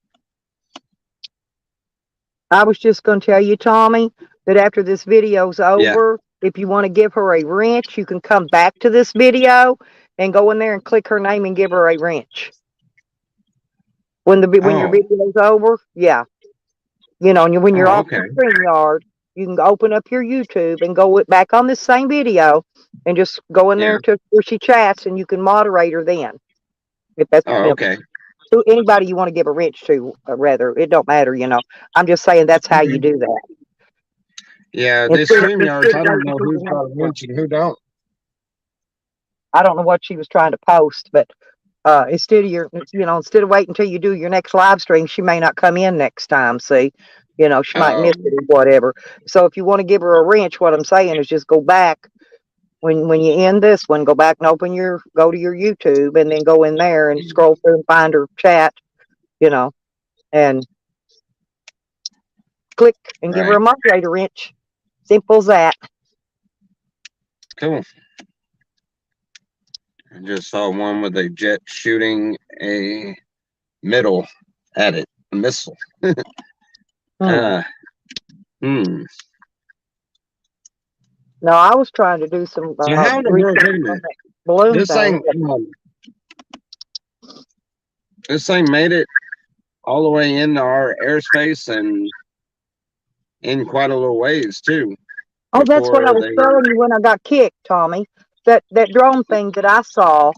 I was just going to tell you, Tommy, that after this video's
Yeah.
over, if you want to give her a wrench, you can come back to this video and go in there and click her name and give her a wrench. When your
Oh.
video's over, yeah, and when you're
Oh.
off
Okay.
the StreamYard, you can open up your YouTube and go back on this same video and just go in
Yeah.
there to where she chats, and you can moderate her then. If that's
Oh. Okay.
to anybody you want to give a wrench to, rather, it don't matter. I'm just saying that's how you do that.
Yeah. This
Instead of
StreamYards, I don't
waiting
know
till
who's
the
got
next
a
one.
wrench and who don't.
I don't know what she was trying to post, but instead of waiting until you do your next live stream, she may not come in next time. See, she might
Oh.
miss it or whatever. So if you want to give her a wrench, what I'm saying is just go back when you end this one, go back and go to your YouTube and then go in there and scroll through and find her chat, and click and give her
Right.
a moderator wrench. Simple as that.
Cool. I just saw one with a jet shooting a middle at it, a missile.
Hmm.
Uh. Hmm.
No, I was trying to do some
So how in the world?
research
Wait a
on
minute.
that balloon
This
thing.
thing. This thing made it all the way into our airspace and in quite a little ways too
Oh, that's what I
before
was
they.
telling you when I got kicked, Tommy. That drone thing that I saw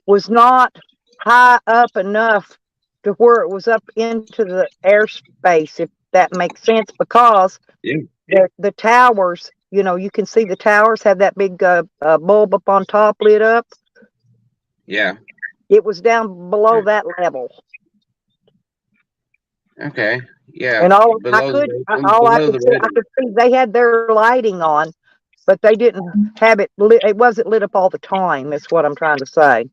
was not high up enough to where it was up into the airspace, if that makes sense, because
Yeah.
the towers, you can see the towers have that big bulb up on top lit up.
Yeah.
It was down below that level.
Okay. Yeah.
And
Below the
all I
below
could
the
see, I
radar.
could see they had their lighting on, but they didn't have it lit. It wasn't lit up all the time. Is what I'm trying to say.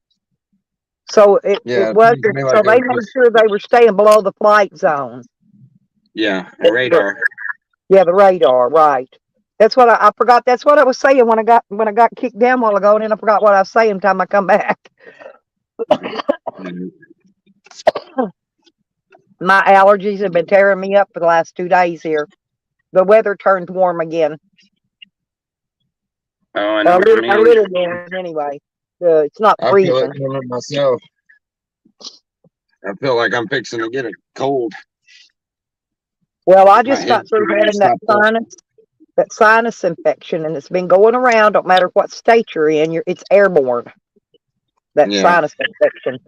So it
Yeah. It seems to
wasn't.
me
So
like it
they
was
made
just
sure they were staying below the flight zone.
yeah a radar.
Yeah, the radar, right? That's what I forgot. That's what I was saying when I got kicked down a while ago, and then I forgot what I was saying time I come back.
Mhm.
My allergies have been tearing me up for the last 2 days here. The weather turned warm again.
Oh, I know what you
A
mean.
little warm anyway. It's not
I feel it
freezing.
coming myself. I feel like I'm fixing to get a cold.
Well, I
My
just got
head's
through
getting
having
stopped up.
that sinus infection, and it's been going around. Don't matter what state you're in, it's airborne. That
Yeah.
sinus infection.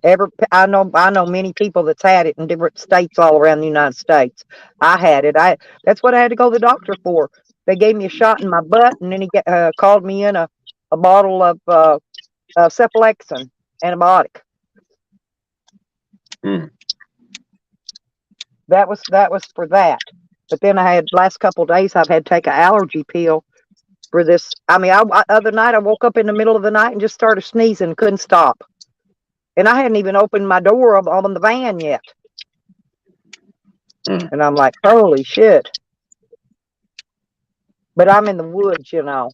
I know many people that's had it in different states all around the United States. I had it. That's what I had to go to the doctor for. They gave me a shot in my butt, and then he called me in a bottle of cephalexin antibiotic.
Hmm.
That was for that. But then I had last couple of days I've had to take an allergy pill for this. I mean, other night I woke up in the middle of the night and just started sneezing, couldn't stop. And I hadn't even opened my door on the van yet.
Mm.
And I'm like, holy shit. But I'm in the woods, you know.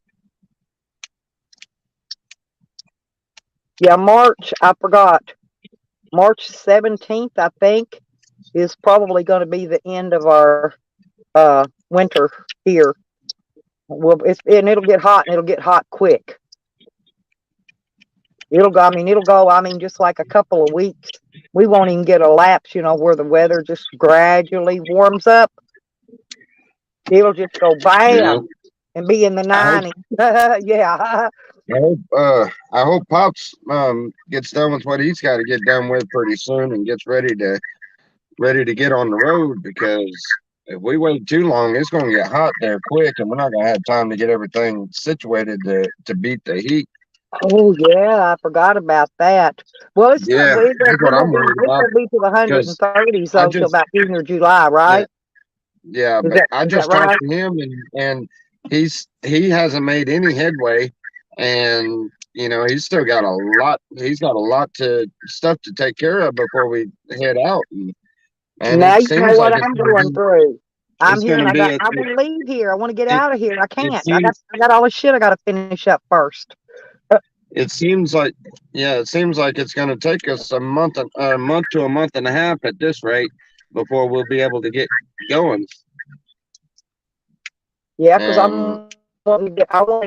Yeah, March, I forgot. March 17th, I think, is probably going to be the end of our winter here. Well, and it'll get hot, and it'll get hot quick. It'll go, just like a couple of weeks. We won't even get a lapse, you know, where the weather just gradually warms up. It'll just go
Yeah.
bam and be in the
I hope
90s. Yeah.
I hope Pops gets done with what he's got to get done with pretty soon and gets ready to get on the road, because if we wait too long, it's going to get hot there quick, and we're not going to have time to get everything situated to beat the heat.
Oh yeah, I forgot about that. Well, it's not.
Yeah, that's what I'm worried
It's
about,
gonna be to the
because
130s
I
though till
just
about June or July,
yeah,
right?
yeah,
Is
but
that
I
is that
just talked
right?
to him, and he hasn't made any headway, and he's still got a lot. He's got a lot to stuff to take care of before we head out, and
Now
it
you know
seems
what
like
I'm going through. I'm
it's
here
going
and
to be
I want to leave here. I want to get
it
out of here. I
it
can't.
seems
I got all this shit I got to finish up first.
It seems like, yeah, it seems like it's going to take us a month to a month and a half at this rate before we'll be able to get going.
Yeah, because
And
I wanted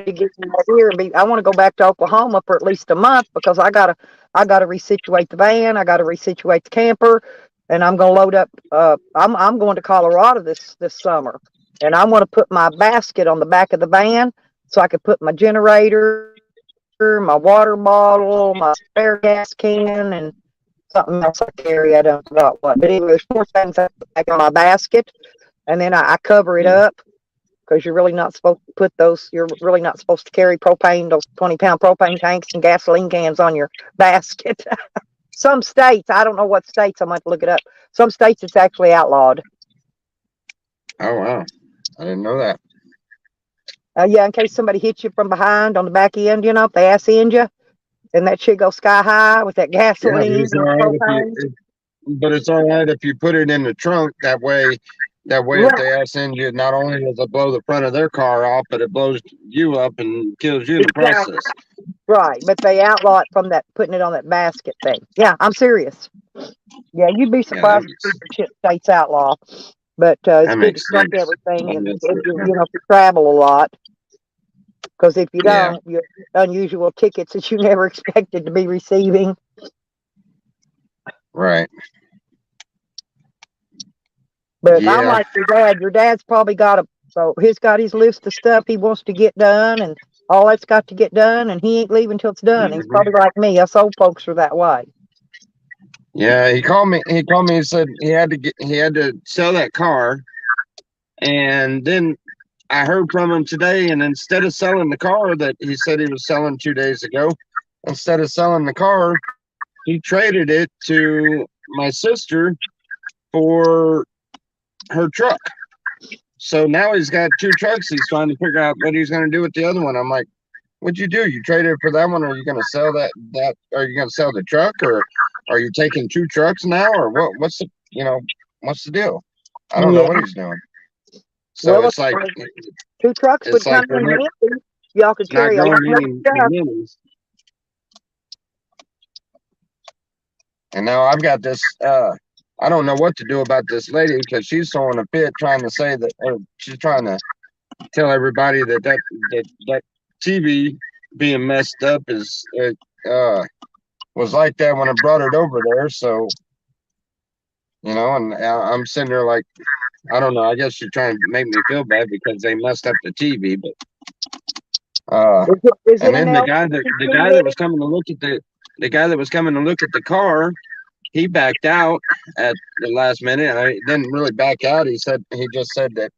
to get here and be. I want to go back to Oklahoma for at least a month because I gotta resituate the van. I gotta resituate the camper, and I'm gonna load up. I'm going to Colorado this summer, and I want to put my basket on the back of the van so I could put my generator, my water bottle, my spare gas can, and something else I carry. I don't forgot what. But anyway, there's four things I put back on my basket, and then I cover it up because you're really not supposed to put those. You're really not supposed to carry propane, those 20-pound propane tanks and gasoline cans on your basket. Some states, I don't know what states. I might have to look it up. Some states, it's actually outlawed.
oh wow, I didn't know that.
Yeah, in case somebody hits you from behind on the back end, you know, if they ass end you, and that shit goes sky high with that
Yeah, but
gasoline
it's
and
all
the
right if
propane.
but it's all right if you put it in the trunk. That way, if
Right,
they send you, not only does it blow the front of their car off, but it blows you up and kills you in the
exactly.
process.
Right, but they outlaw it from that putting it on that basket thing. Yeah, I'm serious. Yeah, you'd be
Yeah, that
surprised
makes
if shit states outlaw. But it's
that
good to
makes
trunk
sense.
everything,
I
and
guess,
if you travel a lot, because if you
yeah,
don't, you unusual tickets that you never expected to be receiving.
right.
But I'm
Yeah.
like your dad. Your dad's probably got a so he's got his list of stuff he wants to get done, and all that's got to get done, and he ain't leaving till it's done. He's
Mhm.
probably like me. Us old folks are that way.
Yeah, he called me. He called me. He said he had to sell that car, and then I heard from him today. And instead of selling the car that he said he was selling 2 days ago, instead of selling the car, he traded it to my sister for her truck. So now he's got two trucks. He's trying to figure out what he's going to do with the other one. I'm like, what'd you do? You traded for that one? Are you going to sell that? Are you going to sell the truck, or are you taking two trucks now, or what? What's the deal? I don't know what
Yeah.
he's doing. So
Well,
it's like
two trucks
it's
would
like
come in handy. Y'all could
not
carry a lot
growing
more
any
stuff.
minis. And now I've got this. I don't know what to do about this lady, because she's throwing a fit, trying to say that, or she's trying to tell everybody that TV being messed up is it was like that when I brought it over there. So and I'm sitting there like, I don't know. I guess you're trying to make me feel bad because they messed up the TV, but
Is it
and
an
then the guy that
LCD?
was coming to look at the guy that was coming to look at the car, he backed out at the last minute. I didn't really back out. He just said that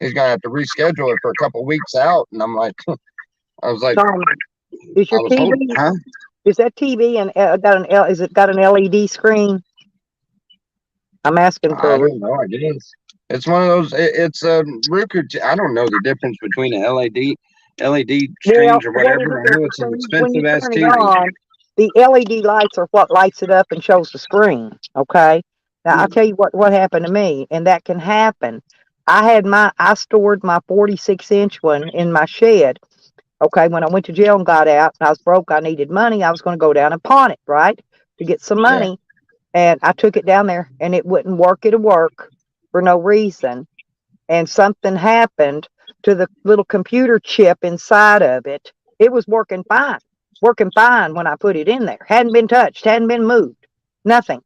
he's gonna have to reschedule it for a couple weeks out, and I'm like, I was like,
Tom, is
I
your
was
TV?
holding, huh?
Is that TV and got an L? Is it got an LED screen? I'm asking for
I
a
don't know. I guess it's one of those. It's a Roku. I don't know the difference between an LED LED
Well,
screens or
what is it
whatever. I know
that
it's an
when you
expensive ass
turn it
TV.
on, the LED lights are what lights it up and shows the screen. Okay. Now I'll tell you what happened to me, and that can happen. I stored my 46-inch one in my shed. Okay, when I went to jail and got out, and I was broke, I needed money. I was going to go down and pawn it, right, to get some
Yeah.
money. And I took it down there, and it wouldn't work. It'd work for no reason, and something happened to the little computer chip inside of it. It was working fine when I put it in there. Hadn't been touched, hadn't been moved, nothing.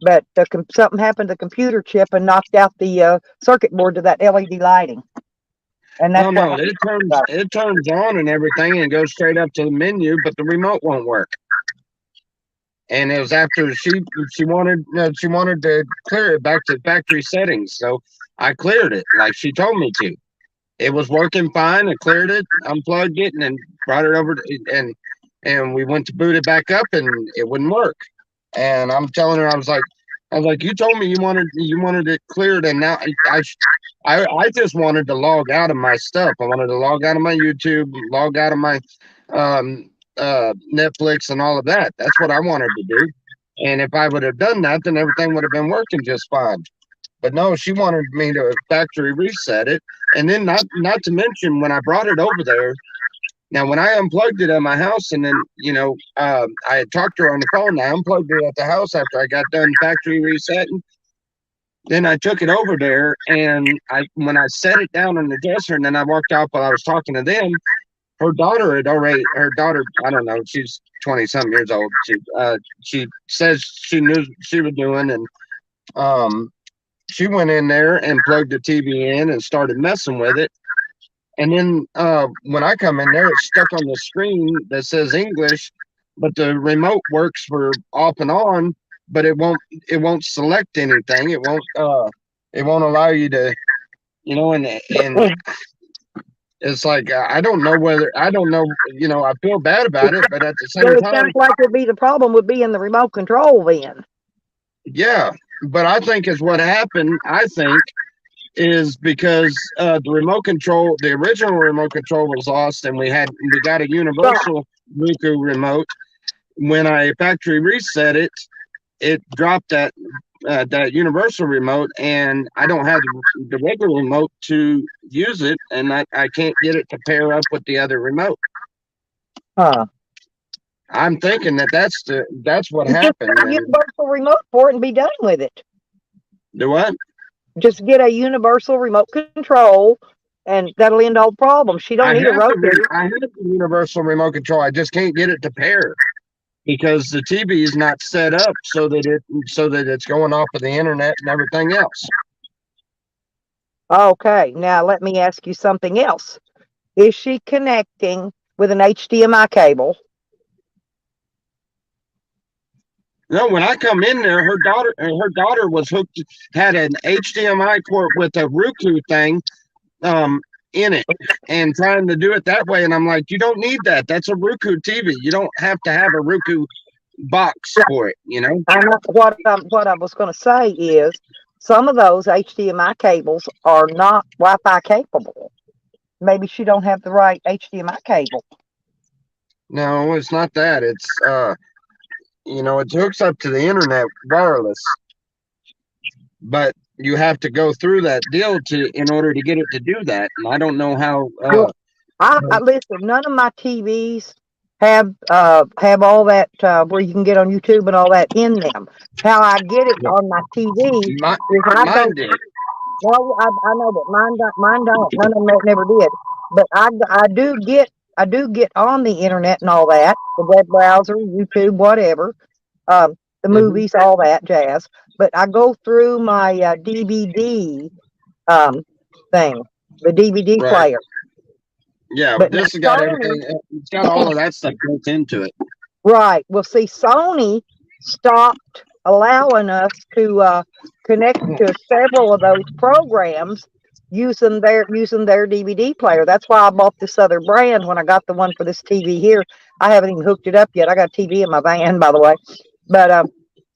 But something happened to the computer chip and knocked out the circuit board to that LED lighting, and
Oh
that's what
no,
happened.
it turns on and everything and goes straight up to the menu, but the remote won't work. And it was after she wanted to clear it back to factory settings, so I cleared it like she told me to. It was working fine. I cleared it, unplugged it, and then brought it over to, and we went to boot it back up, and it wouldn't work. And I'm telling her, I was like, you told me you wanted it cleared, and now I just wanted to log out of my stuff. I wanted to log out of my YouTube, log out of my um, Netflix, and all of that. That's what I wanted to do. And if I would have done that, then everything would have been working just fine. But no, she wanted me to factory reset it, and then not to mention when I brought it over there. Now, when I unplugged it at my house, and then I had talked to her on the phone. I unplugged it at the house after I got done factory resetting. Then I took it over there, and when I set it down on the dresser, and then I walked out while I was talking to them. Her daughter, I don't know, she's 20 something years old. She says she knew she was doing, and um, she went in there and plugged the TV in and started messing with it. And then when I come in there, it's stuck on the screen that says English, but the remote works for off and on, but it won't select anything. It won't allow you to, and it's like I don't know, I feel bad about it, but at the
So
same
it
time,
sounds like the problem would be in the remote control then.
yeah. But I think is what happened. I think is because the remote control, the original remote control was lost, and we got a
Right.
universal Roku remote. When I factory reset it, it dropped that universal remote, and I don't have the regular remote to use it, and I can't get it to pair up with the other remote.
Huh.
I'm thinking that's what
You just
happened.
get a
And
universal remote for it and be done with it.
do what?
Just get a universal remote control, and that'll end all problems. She don't need a rotator.
I have the universal remote control. I just can't get it to pair because the TV is not set up so that it's going off of the internet and everything else.
Okay, now let me ask you something else. Is she connecting with an HDMI cable?
No, when I come in there, her daughter was hooked, had an HDMI cord with a Roku thing in it, and trying to do it that way. And I'm like, you don't need that. That's a Roku TV. You don't have to have a Roku box for it.
What I was going to say is some of those HDMI cables are not Wi-Fi capable. Maybe she don't have the right HDMI cable.
No, it's not that. It's it hooks up to the internet wireless, but you have to go through that deal in order to get it to do that. And I don't know how.
Well, I listen. None of my TVs have all that where you can get on YouTube and all that in them. How I get it on my TV
My,
is I go.
mine did.
Well, I know, but mine don't. None of them never did. But I do get on the internet and all that, the web browser, YouTube, whatever, the
Mhm.
movies, all that jazz. But I go through my DVD um, thing, the DVD
Right.
player.
Yeah,
But now
this has got
Sony,
everything. It's got all of that stuff built into it.
right? Well, see, Sony stopped allowing us to connect to several of those programs using their DVD player. That's why I bought this other brand when I got the one for this TV here. I haven't even hooked it up yet. I got a TV in my van, by the way. But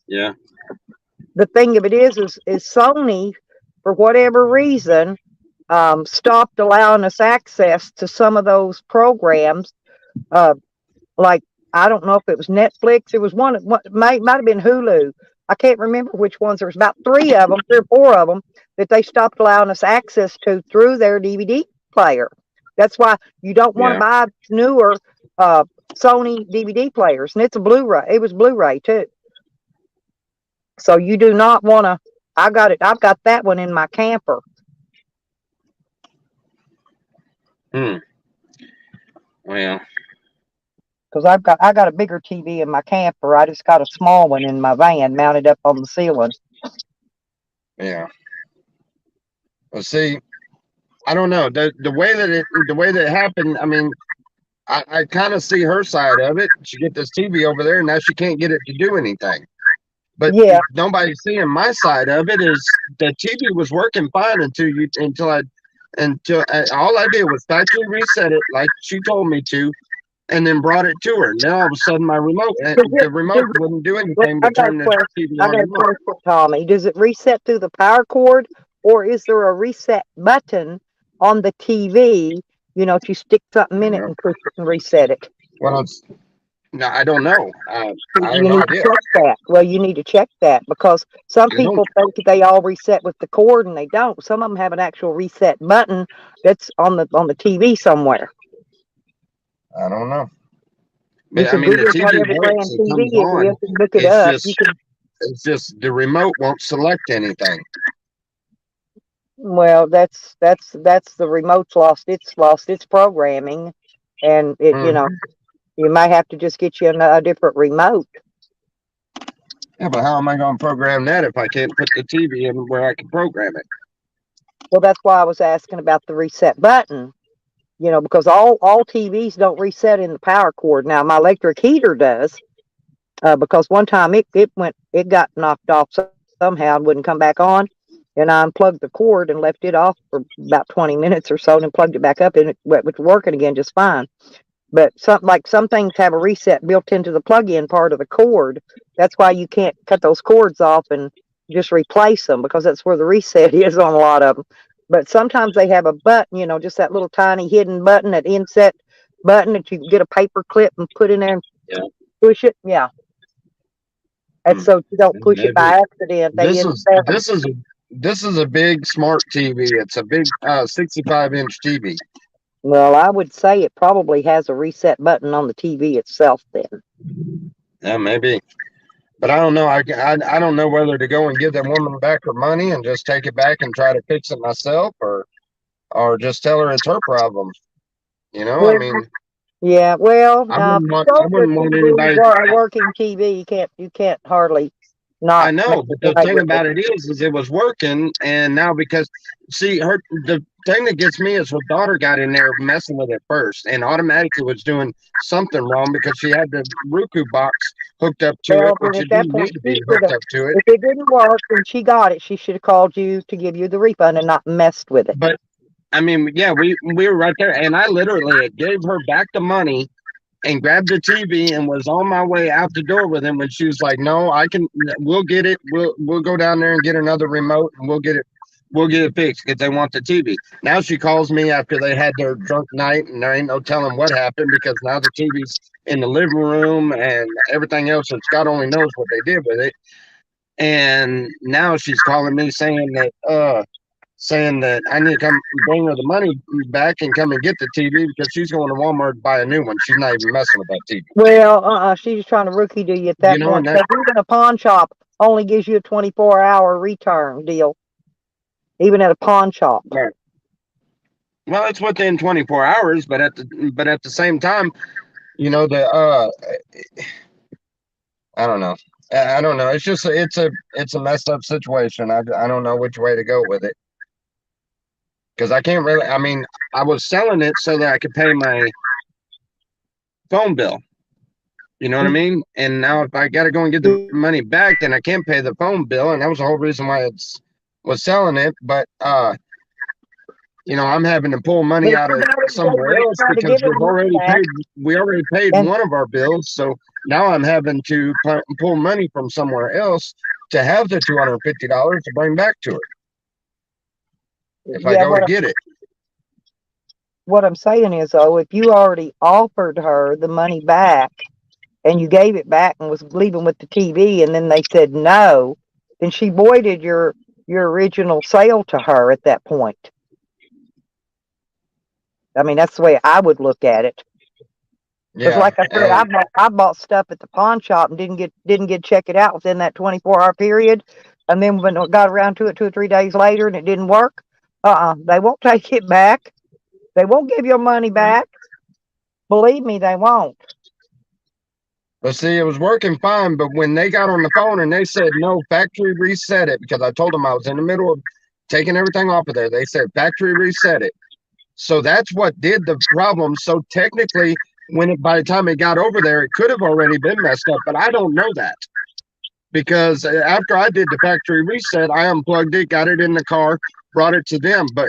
Yeah.
the thing of it is Sony, for whatever reason, stopped allowing us access to some of those programs. Uh, like, I don't know if it was Netflix. It was one might have been Hulu. I can't remember which ones. There was about three of them, 3 or 4 of them that they stopped allowing us access to through their DVD player. That's why you don't want to
Yeah.
buy newer uh, Sony DVD players, and it's a Blu-ray. It was Blu-ray too, so you do not want to. I got it. I've got that one in my camper.
Hmm. Well,
Because I got a bigger TV in my camper. I just got a small one in my van mounted up on the ceiling.
yeah. Well, see, I don't know the way that it happened. I mean, I kind of see her side of it. She get this TV over there, and now she can't get it to do anything. But
Yeah,
nobody's seeing my side of it. Is the TV was working fine until all I did was factory reset it like she told me to, and then brought it to her. Now all of a sudden, the remote wouldn't do anything
I
but
got a
turn the
question.
TV
I
on
got a
and off.
question, Tommy. Does it reset through the power cord, or is there a reset button on the TV? You know, if you stick something in it
Yeah.
and push it and reset it.
Well, no, I don't know. I have
You
no
need to
idea.
check that. Well, you need to check that because some
I don't.
people think that they all reset with the cord and they don't. Some of them have an actual reset button that's on the TV somewhere.
I don't know.
You
But I
can
mean, the
Google
TV
whatever
works.
brand
It
TV
comes
it is
on.
and look it
It's
up. You
just
can.
it's just the remote won't select anything.
Well, that's the remote's lost its programming, and it
Hmm.
you might have to just get you a different remote.
Yeah, but how am I going to program that if I can't put the TV in where I can program it?
Well, that's why I was asking about the reset button. Because all TVs don't reset in the power cord. Now my electric heater does, because one time it got knocked off somehow and wouldn't come back on, and I unplugged the cord and left it off for about 20 minutes or so, and then plugged it back up, and it was working again just fine. But some things have a reset built into the plug-in part of the cord. That's why you can't cut those cords off and just replace them, because that's where the reset is on a lot of them. But sometimes they have a button, just that little tiny hidden button, that inset button that you can get a paper clip and put in there and
Yeah.
push it. Yeah, that's
Hmm.
so you don't push it
Maybe
by accident. They
this
inset
is
them.
this is a this is a big smart TV. It's a big 65-inch TV.
Well, I would say it probably has a reset button on the TV itself then.
Yeah, maybe. But I don't know. I don't know whether to go and give that woman back her money and just take it back and try to fix it myself, or just tell her it's her problem. I
Well,
mean,
yeah, well,
I wouldn't want anybody.
a working TV, you can't hardly
I
not make
know, but
it
the
right
thing
with it.
about it is it was working, and now because see the thing that gets me is her daughter got in there messing with it first, and automatically was doing something wrong because she had the Roku box hooked up to it,
Well, then
which
at
it
that
didn't
point,
need to
she
be
should
hooked
have.
up to it.
If it didn't work and she got it, she should have called you to give you the refund and not messed with it.
But I mean, yeah, we were right there, and I literally gave her back the money and grabbed the TV and was on my way out the door with him when she was like, "No, I can. We'll get it. We'll go down there and get another remote, and we'll get it fixed because they want the TV." Now she calls me after they had their drunk night, and there ain't no telling what happened because now the TV's in the living room and everything else, and Scott only knows what they did with it. And now she's calling me saying that I need to come bring her the money back and come and get the TV because she's going to Walmart to buy a new one. She's not even messing with that TV.
Well, she's just trying to rookie to you at that point.
And that,
Because even a pawn shop only gives you a 24-hour return deal, even at a pawn shop.
well, it's within 24 hours, but at the same time, the I don't know. I don't know. It's just it's a messed up situation. I don't know which way to go with it because I can't really. I mean, I was selling it so that I could pay my phone bill. You know what I mean? And now if I got to go and get the money back, then I can't pay the phone bill, and that was the whole reason why was selling it. But I'm having to pull money out of somewhere else because we already paid one of our bills. So now I'm having to pull money from somewhere else to have the $250 to bring back to her. if I
Yeah,
go to get it.
what I'm saying is, though, if you already offered her the money back and you gave it back and was leaving with the TV, and then they said no, then she voided your original sale to her at that point. I mean, that's the way I would look at it. Because,
Yeah,
like I said,
and
I bought stuff at the pawn shop and didn't get check it out within that 24-hour period, and then when it got around to it 2 or 3 days later and it didn't work, they won't take it back. They won't give your money back. Believe me, they won't.
but see, it was working fine. But when they got on the phone and they said no, factory reset it, because I told them I was in the middle of taking everything off of there. They said factory reset it. So that's what did the problem. So technically, by the time it got over there, it could have already been messed up. But I don't know that, because after I did the factory reset, I unplugged it, got it in the car, brought it to them. But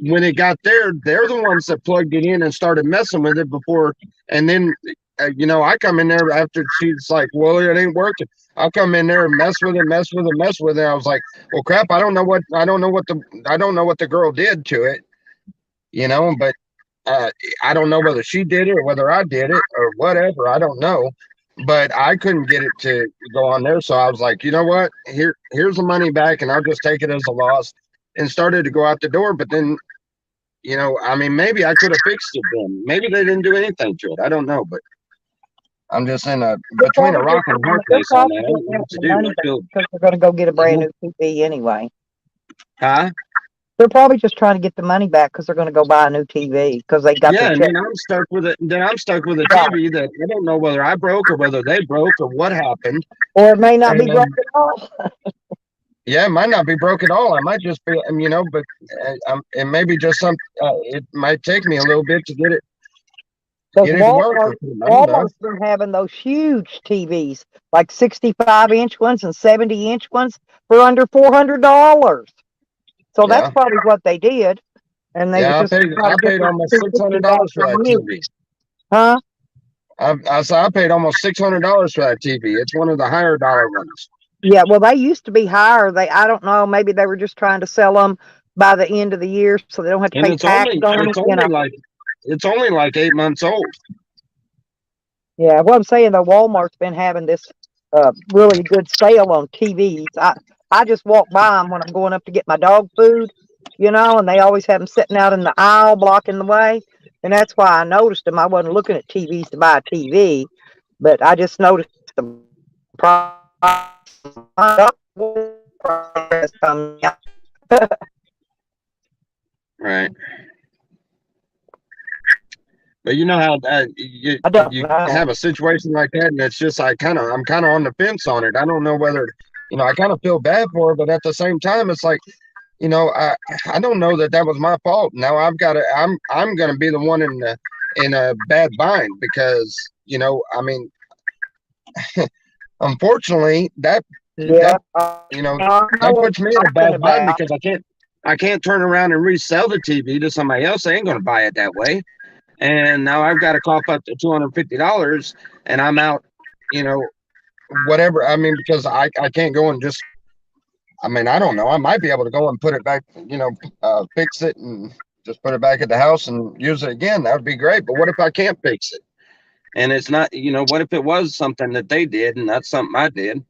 when it got there, they're the ones that plugged it in and started messing with it before. And then, I come in there after she's like, "Well, it ain't working." I'll come in there and mess with it, mess with it, mess with it. I was like, "Well, crap! I don't know what the girl did to it, but I don't know whether she did it or whether I did it or whatever. I don't know." But I couldn't get it to go on there. So I was like, you know what? Here's the money back, and I'll just take it as a loss, and started to go out the door. But then, I mean, maybe I could have fixed it then. Maybe they didn't do anything to it. I don't know. But I'm just
They're
between a
probably
rock
just
and a
gonna,
hard
they're
place on
probably
that. I
just
don't know
having
what to
the
do.
money
I
back
feel,
because they're going to go get a
you
brand
know,
new TV anyway.
huh?
They're probably just trying to get the money back because they're going to go buy a new TV because they got their
Yeah, and
check.
then I'm stuck with it. Then I'm stuck with a
Yeah.
TV that I don't know whether I broke or whether they broke or what happened.
Or it may not be broke
And
at all.
yeah, it might not be broke at all. I might just be, but it may be just some. It might take me a little bit to
Because
get it to work. I don't know.
Walmart's been having those huge TVs, like 65-inch ones and 70-inch ones for under $400. So that's
Yeah,
probably what they did. And they was
yeah.
just trying
I
to get
paid
the
almost six hundred
250 back
dollars for
from
that
you.
TV.
Huh?
I paid almost $600 for that TV. It's one of the higher dollar ones,
Yeah, well, they used to be higher. I don't know, maybe they were just trying to sell them by the end of the year so they don't have to
and
pay tax on it.
it's only like 8 months old.
Yeah, what I'm saying though, Walmart's been having this really good sale on TVs. I just walk by them when I'm going up to get my dog food, and they always have them sitting out in the aisle blocking the way, and that's why I noticed them. I wasn't looking at TVs to buy a TV, but I just noticed the price coming out.
Right. But you know how
I don't
you
know.
have a situation like that, and it's just I'm kind of on the fence on it. I don't know whether I kind of feel bad for her, but at the same time, it's like I don't know that that was my fault. Now I'm going to be the one in a bad bind because I mean, unfortunately
Yeah,
that
I know
that
what
puts me
you're
in a
talking
bad bind
about.
because I can't turn around and resell the TV to somebody else. They ain't going to buy it that way. And now I've got to cough up to $250, and I'm out, you know, whatever. I mean, because I can't go and just. I mean, I don't know. I might be able to go and put it back, fix it and just put it back at the house and use it again. That would be great. But what if I can't fix it? And it's not, what if it was something that they did and not something I did?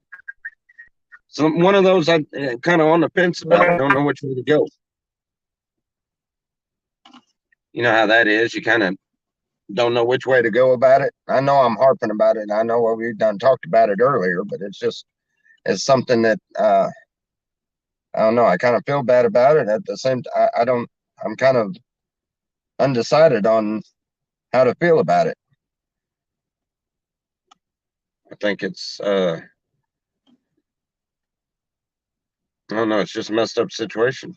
So one of those I'm kind of on the fence about. I don't know which way to go. You know how that is. You kind of don't know which way to go about it. I know I'm harping about it. I know we've done talked about it earlier, but it's something that I don't know. I kind of feel bad about it. At the same time, I don't. I'm kind of undecided on how to feel about it. I think it's I don't know, it's just a messed up situation.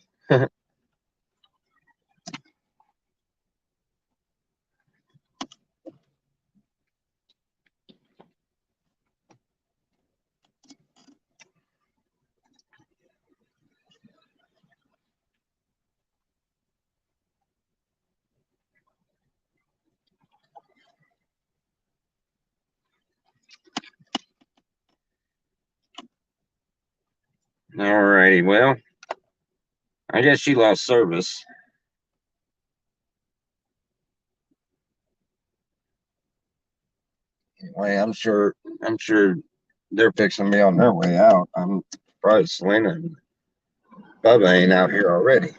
All righty. Well, I guess she lost service. Anyway, I'm sure they're fixing to be on their way out. I'm surprised Selena and Bubba ain't out here already.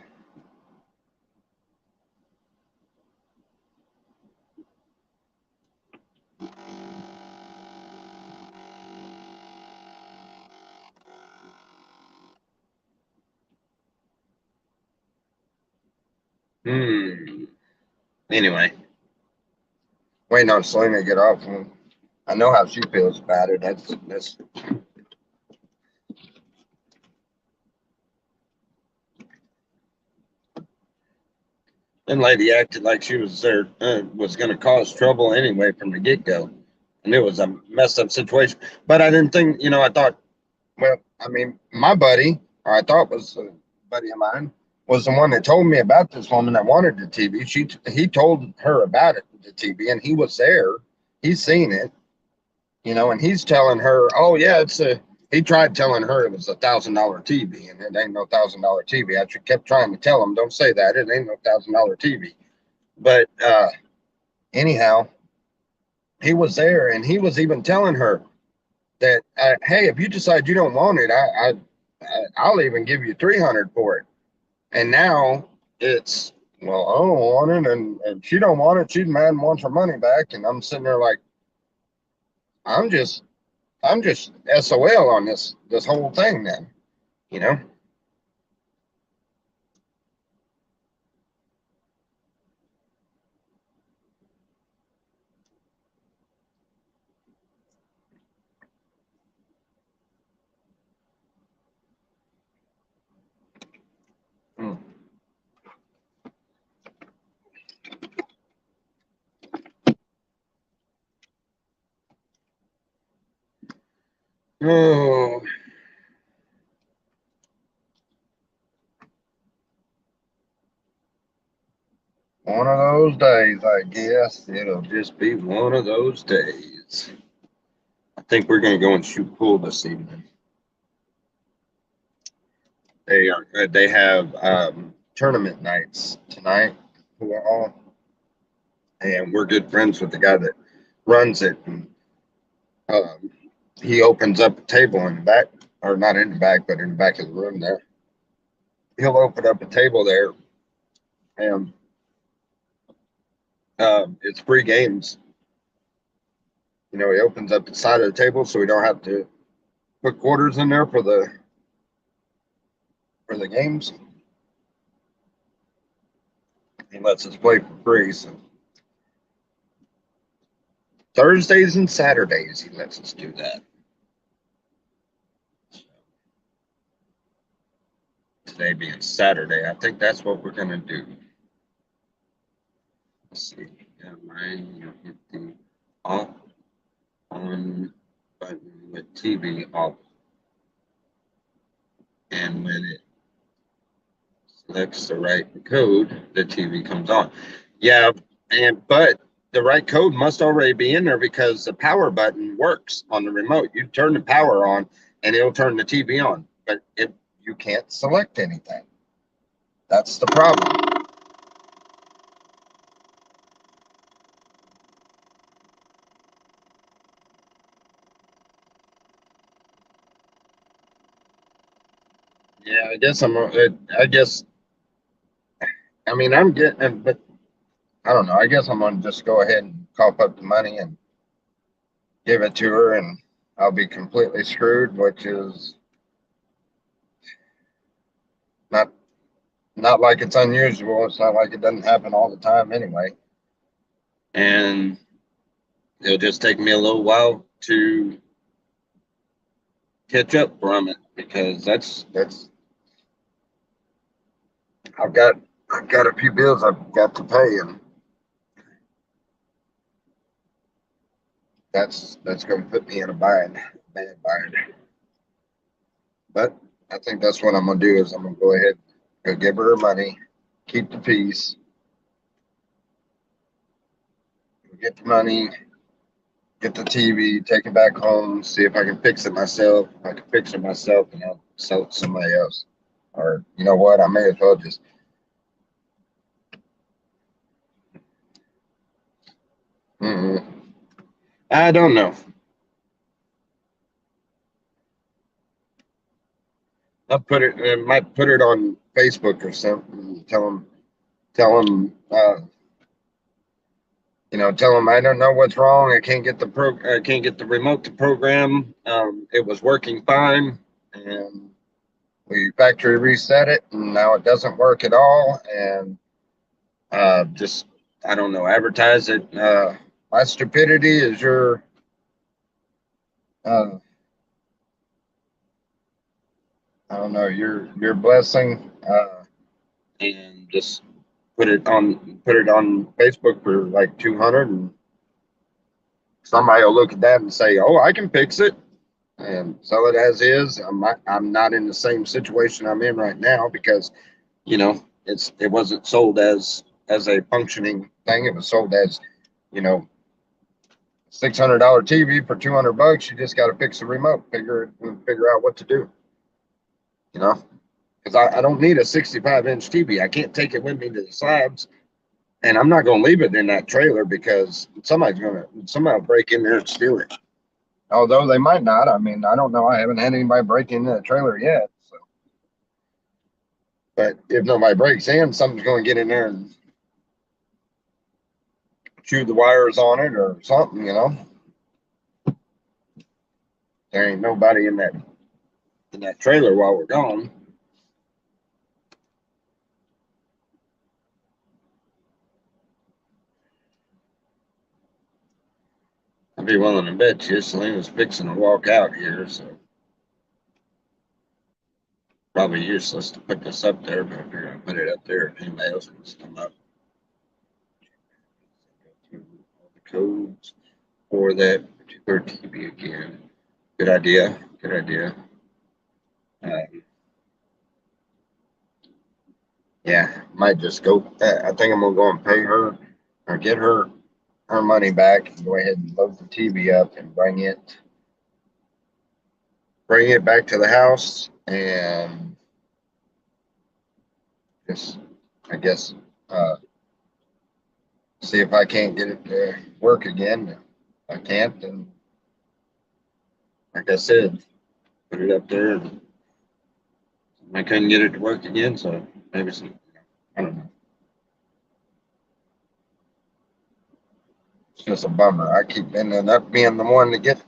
Anyway, waiting on Selena to get off. And I know how she feels about it. That's. That lady acted like she was there, was going to cause trouble anyway from the get go. And it was a messed up situation. But I didn't think, I thought, well, I mean, my buddy, or I thought was a buddy of mine, was the one that told me about this woman that wanted the TV. He told her about it, the TV, and he was there. He's seen it, and he's telling her, oh, yeah, he tried telling her it was $1,000 TV, and it ain't no $1,000 TV. I kept trying to tell him, don't say that. It ain't no $1,000 TV. But anyhow, he was there, and he was even telling her that, hey, if you decide you don't want it, I'll even give you 300 for it. And now it's, well, I don't want it, and she don't want it. She's mad and wants her money back. And I'm sitting there like, I'm just SOL on this whole thing then, you know. Hmm. Oh, one of those days, I guess. It'll just be one of those days. I think we're gonna go and shoot pool this evening. They have tournament nights tonight. All, and we're good friends with the guy that runs it. And um, he opens up a table in the back, or not in the back, but in the back of the room there. He'll open up a table there, and it's free games. He opens up the side of the table so we don't have to put quarters in there for the games. He lets us play for free. So Thursdays and Saturdays, he lets us do that. Today being Saturday, I think that's what we're gonna do. Let's see. Yeah, mine, you hit the off on button with TV off, and when it selects the right code, the TV comes on. Yeah, but the right code must already be in there because the power button works on the remote. You turn the power on, and it'll turn the TV on. But if you can't select anything, that's the problem. Yeah, I guess I guess. I mean, I'm getting, but I don't know. I guess I'm gonna just go ahead and cough up the money and give it to her, and I'll be completely screwed, which is not not like it's unusual. It's not like it doesn't happen all the time anyway. And it'll just take me a little while to catch up from it because that's I've got I've got a few bills I've got to pay, and that's going to put me in a bad bind. But I think that's what I'm gonna do is I'm gonna go ahead, go give her money, keep the peace, get the money, get the TV, take it back home, see if I can fix it myself. If I can fix it myself, and I'll sell it to somebody else. Or you know what? I may as well just. Mm-mm. I don't know. I'll put it. I might put it on Facebook or something. Tell them. Tell them I don't know what's wrong. I can't get I can't get the remote to program. It was working fine, and we factory reset it, and now it doesn't work at all. And just I don't know. Advertise it. My stupidity is uh, I don't know, your blessing. And just put it on Facebook for like 200, and somebody will look at that and say, "Oh, I can fix it," and sell it as is. I'm not in the same situation I'm in right now because it wasn't sold as a functioning thing. It was sold as you know $600 TV for $200. You just got to fix the remote, figure out what to do. You know, because I don't need a 65-inch TV. I can't take it with me to the slabs, and I'm not going to leave it in that trailer because somebody will break in there and steal it. Although they might not. I mean, I don't know. I haven't had anybody break into the trailer yet. So, but if nobody breaks in, something's going to get in there and chew the wires on it or something. There ain't nobody in that trailer while we're gone. I'd be willing to bet you Selena's fixing to walk out here, so probably useless to put this up there, but if you're gonna put it up there, if anybody else wants to come up, go through all the codes for that particular TV again. Good idea. Good idea. Yeah, might just go. I think I'm gonna go and pay her or get her money back and go ahead and load the TV up and bring it back to the house and just I guess see if I can't get it to work again. If I can't, then like I said, put it up there and I couldn't get it to work again, so maybe I don't know. It's just a bummer. I keep ending up being the one to get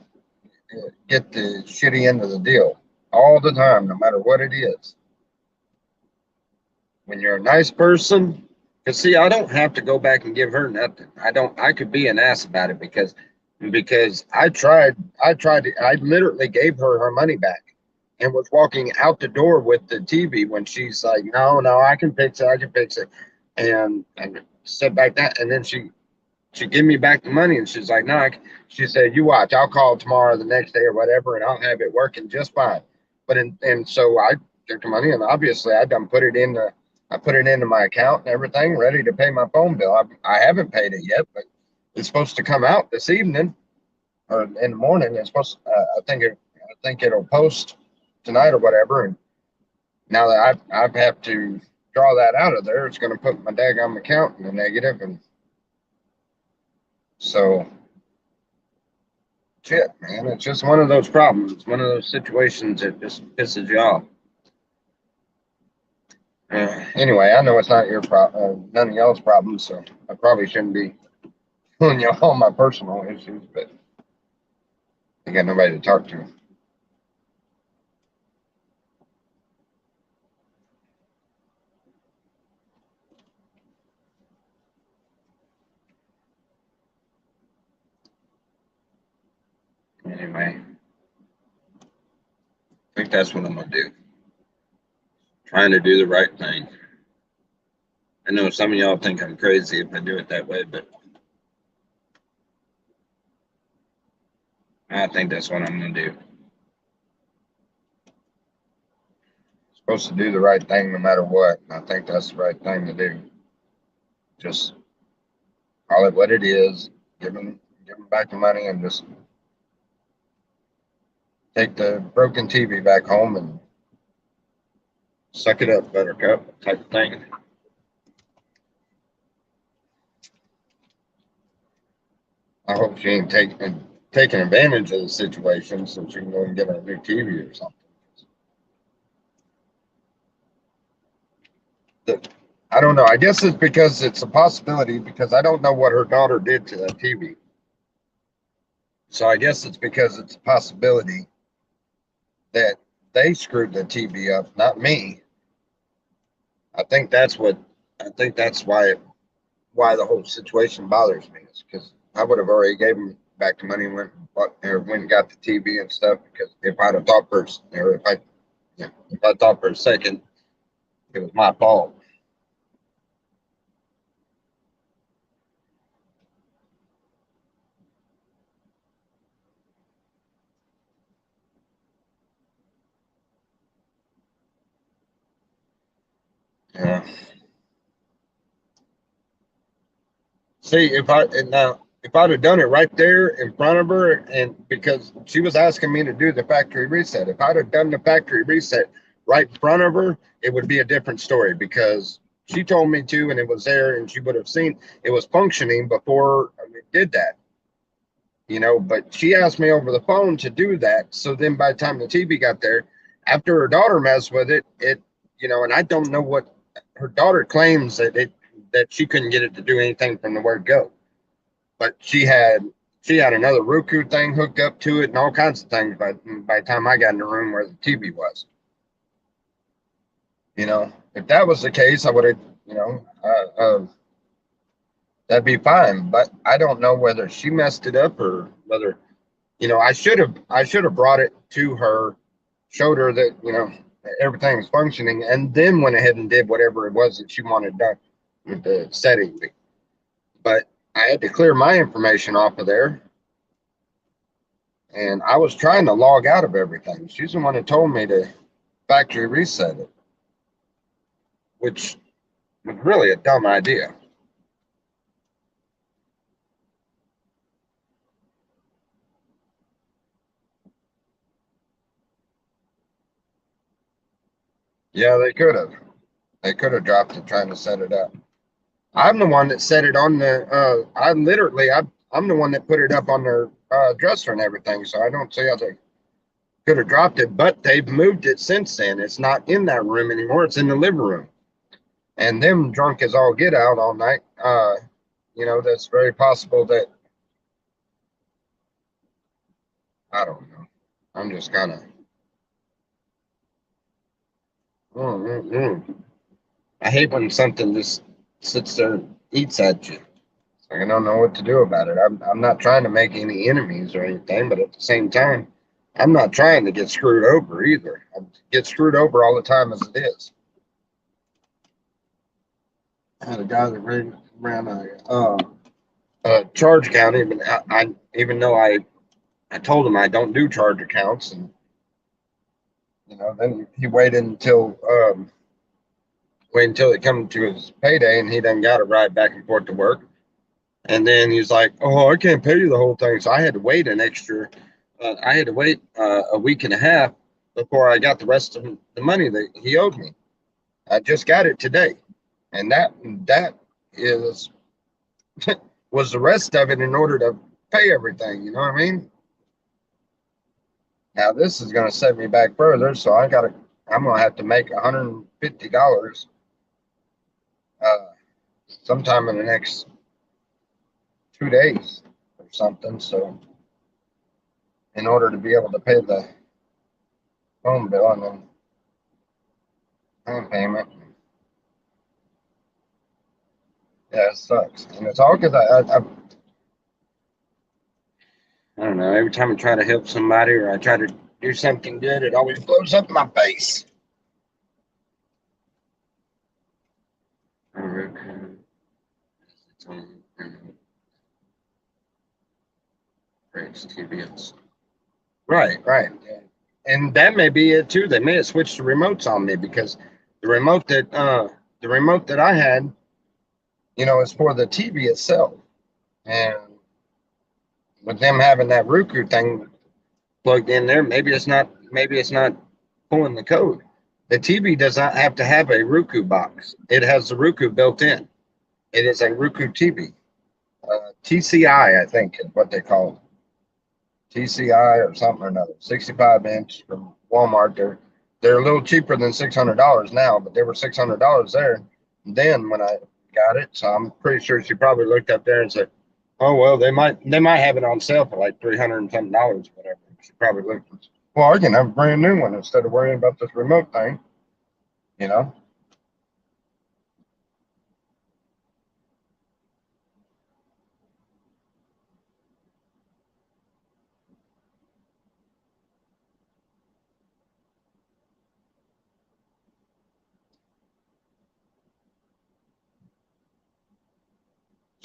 the shitty end of the deal all the time, no matter what it is. When you're a nice person, because see, I don't have to go back and give her nothing. I don't. I could be an ass about it because I literally gave her money back and was walking out the door with the TV when she's like, no, I can fix it, I can fix it, and said back that, and then she gave me back the money, and she's like, no, she said, you watch, I'll call tomorrow, the next day or whatever, and I'll have it working just fine. And so I took the money, and obviously I put it into my account and everything, ready to pay my phone bill. I haven't paid it yet, but it's supposed to come out this evening or in the morning. It's supposed. I think it'll post tonight or whatever. And now that I have to draw that out of there, it's going to put my daggone account in the negative, and so shit, man. It's just one of those problems. It's one of those situations that just pisses you off. Anyway, I know it's not your problem, none of y'all's problems, so I probably shouldn't be telling you all my personal issues, but I got nobody to talk to. Anyway, I think that's what I'm gonna do. Trying to do the right thing. I know some of y'all think I'm crazy if I do it that way, but I think that's what I'm gonna do. Supposed to do the right thing no matter what. And I think that's the right thing to do. Just call it what it is. Give them back the money and just take the broken TV back home and suck it up, buttercup type of thing. I hope she ain't taking advantage of the situation so she can go and get a new TV or something. I don't know. I guess it's because it's a possibility because I don't know what her daughter did to that TV. So I guess it's because it's a possibility that they screwed the TV up, not me. I think that's what I think that's why the whole situation bothers me is because I would have already gave him back the money and went and got the TV and stuff because if I'd have thought for or if I thought for a second it was my fault. Yeah. See, if I'd have done it right there in front of her, and because she was asking me to do the factory reset, if I'd have done the factory reset right in front of her, it would be a different story because she told me to, and it was there, and she would have seen it was functioning before I did that. But she asked me over the phone to do that. So then by the time the TV got there, after her daughter messed with and I don't know what her daughter claims that she couldn't get it to do anything from the word go. But she had another Roku thing hooked up to it and all kinds of things by the time I got in the room where the TV was. If that was the case, I would have, that'd be fine. But I don't know whether she messed it up or whether I should have brought it to her, showed her that everything's functioning, and then went ahead and did whatever it was that she wanted done with the setting. But I had to clear my information off of there, and I was trying to log out of everything. She's the one that told me to factory reset it, which was really a dumb idea. Yeah, they could have. They could have dropped it trying to set it up. I'm the one that set it on the. I'm the one that put it up on their dresser and everything. So I don't see how they could have dropped it, but they've moved it since then. It's not in that room anymore. It's in the living room, and them drunk as all get out all night. That's very possible that I don't know. I'm just kind of. Mm, mm, mm. I hate when something just sits there and eats at you. I don't know what to do about it. I'm not trying to make any enemies or anything, but at the same time, I'm not trying to get screwed over either. I get screwed over all the time as it is. I had a guy that ran a charge account. Even though I told him I don't do charge accounts, and then he waited until it come to his payday, and he done got a ride back and forth to work. And then he's like, "Oh, I can't pay you the whole thing." So I had to wait an extra. I had to wait a week and a half before I got the rest of the money that he owed me. I just got it today, and that is was the rest of it in order to pay everything. You know what I mean? Now this is going to set me back further, so I'm going to have to make $150 uh, sometime in the next 2 days or something. So in order to be able to pay the phone bill and then phone payment. Yeah, it sucks, and it's all because I don't know. Every time I try to help somebody or I try to do something good, it always blows up in my face. Right, right. And that may be it too. They may have switched the remotes on me because the remote that I had, is for the TV itself. And with them having that Roku thing plugged in there, maybe it's not pulling the code. The TV does not have to have a Roku box. It has the Roku built in. It is a Roku TV. TCI, I think, is what they call it. TCI or something or another. 65-inch from Walmart. They're a little cheaper than $600 now, but they were $600 there then when I got it. So I'm pretty sure she probably looked up there and said, "Oh well, they might have it on sale for like $300 and something, whatever." She probably looked. Well, I can have a brand new one instead of worrying about this remote thing, you know.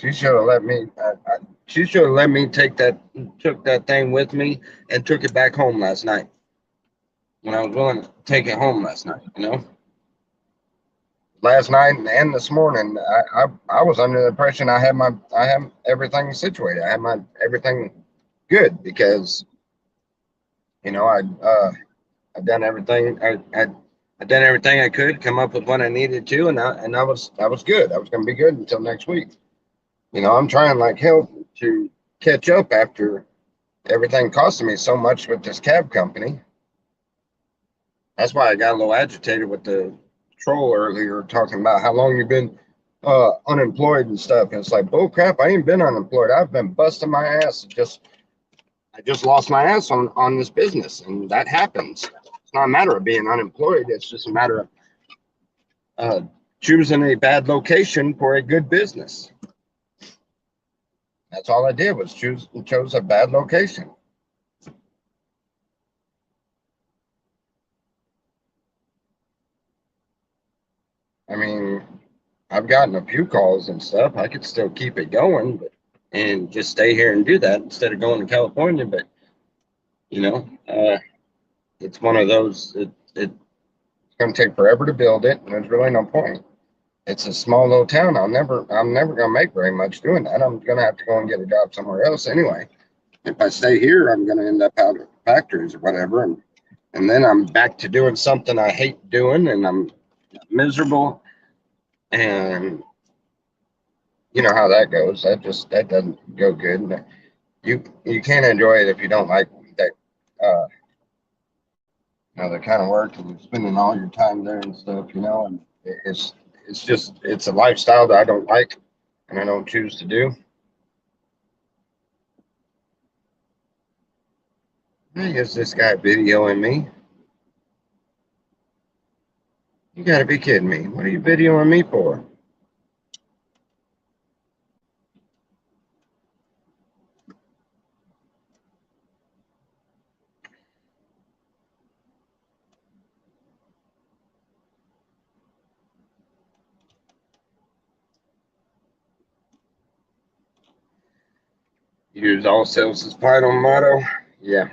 She should have let me. She should have let me took that thing with me and took it back home last night when I was willing to take it home last night. Last night and this morning, I was under the impression I have everything situated. I have my everything good because I've done everything I done everything I could come up with what I needed to, and I was good. I was going to be good until next week. I'm trying like hell to catch up after everything costing me so much with this cab company. That's why I got a little agitated with the troll earlier, talking about how long you've been unemployed and stuff. And it's like, bull crap, I ain't been unemployed. I've been busting my ass. I just lost my ass on this business, and that happens. It's not a matter of being unemployed. It's just a matter of uh, choosing a bad location for a good business. That's all I did was chose a bad location. I mean, I've gotten a few calls and stuff. I could still keep it going, and just stay here and do that instead of going to California. But you know, uh, it's one of those. It's going to take forever to build it, and there's really no point. It's a small little town. I'm never going to make very much doing that. I'm going to have to go and get a job somewhere else anyway. If I stay here, I'm going to end up out at factories or whatever, and then I'm back to doing something I hate doing, and I'm miserable. And you know how that goes. That doesn't go good. You can't enjoy it if you don't like that. Uh, the kind of work and you're spending all your time there and stuff. And it's a lifestyle that I don't like and I don't choose to do. I guess this guy videoing me. You got to be kidding me. What are you videoing me for? Use all sales as final motto. Yeah,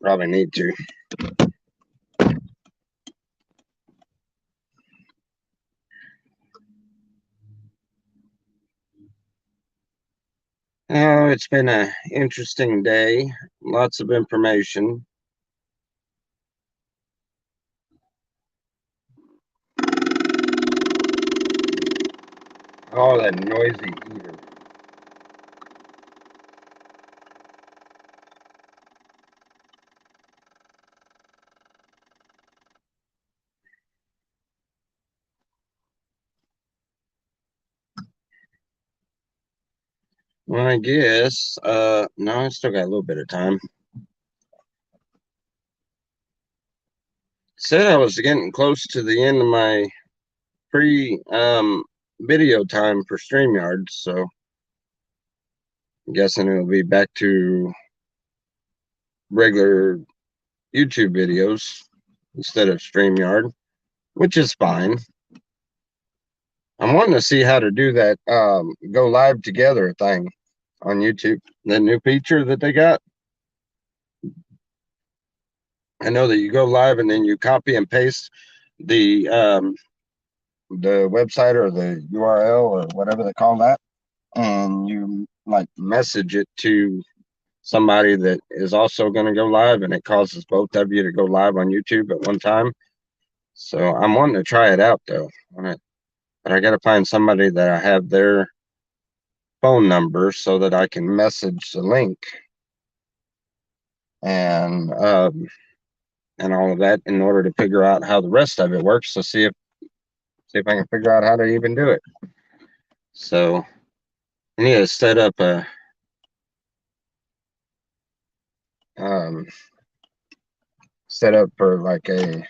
probably need to. Oh, it's been a interesting day. Lots of information. Oh, that noisy heater. Well, I guess. No, I still got a little bit of time. Said I was getting close to the end of my pre video time for StreamYard, so I'm guessing it'll be back to regular YouTube videos instead of StreamYard, which is fine. I'm wanting to see how to do that go live together thing on YouTube. The new feature that they got. I know that you go live and then you copy and paste the website or the URL or whatever they call that, and you like message it to somebody that is also going to go live, and it causes both of you to go live on YouTube at one time. So I'm wanting to try it out though. But I got to find somebody that I have their phone number so that I can message the link and all of that in order to figure out how the rest of it works. So see if I can figure out how to even do it. So I need to set up a um, set up for like a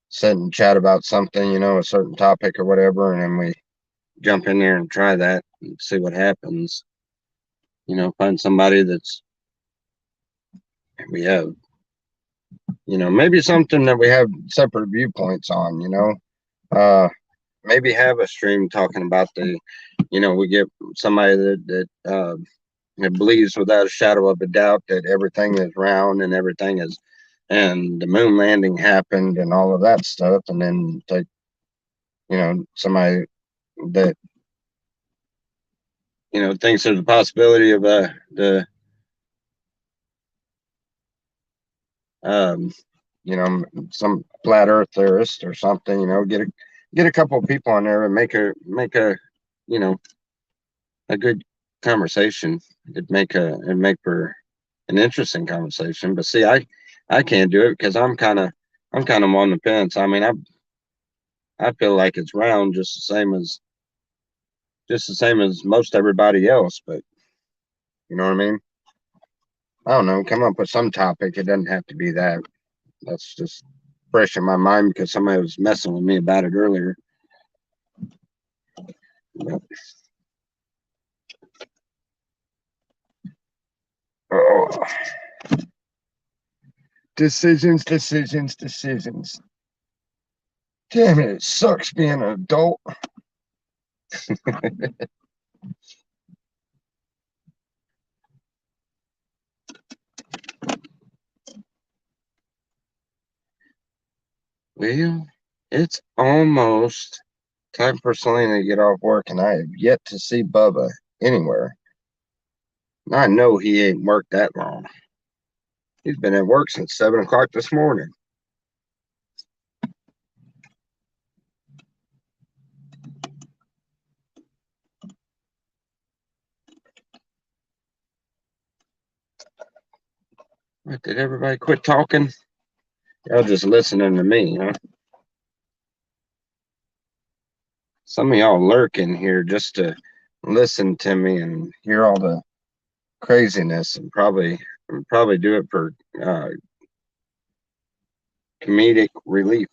sit and chat about something, a certain topic or whatever, and then we jump in there and try that and see what happens. Find somebody that's we have, maybe something that we have separate viewpoints on, uh, maybe have a stream talking about we get somebody that believes without a shadow of a doubt that everything is round and and the moon landing happened and all of that stuff, and then take, somebody that thinks there's a possibility of the um some flat earth theorist or something, get a couple of people on there and make a you know a good conversation. It'd make for an interesting conversation. But see, I can't do it because I'm kind of on the fence. I mean, I feel like it's round just the same as most everybody else, but you know what I mean? I don't know, come up with some topic. It doesn't have to be that. That's just fresh in my mind because somebody was messing with me about it earlier. But, oh, decisions. Damn it, it sucks being an adult. Well, it's almost time for Selena to get off work, and I have yet to see Bubba anywhere. I know he ain't worked that long. He's been at work since 7 o'clock this morning. What, did everybody quit talking? Y'all just listening to me, huh? Some of y'all lurk in here just to listen to me and hear all the craziness, and probably do it for comedic relief.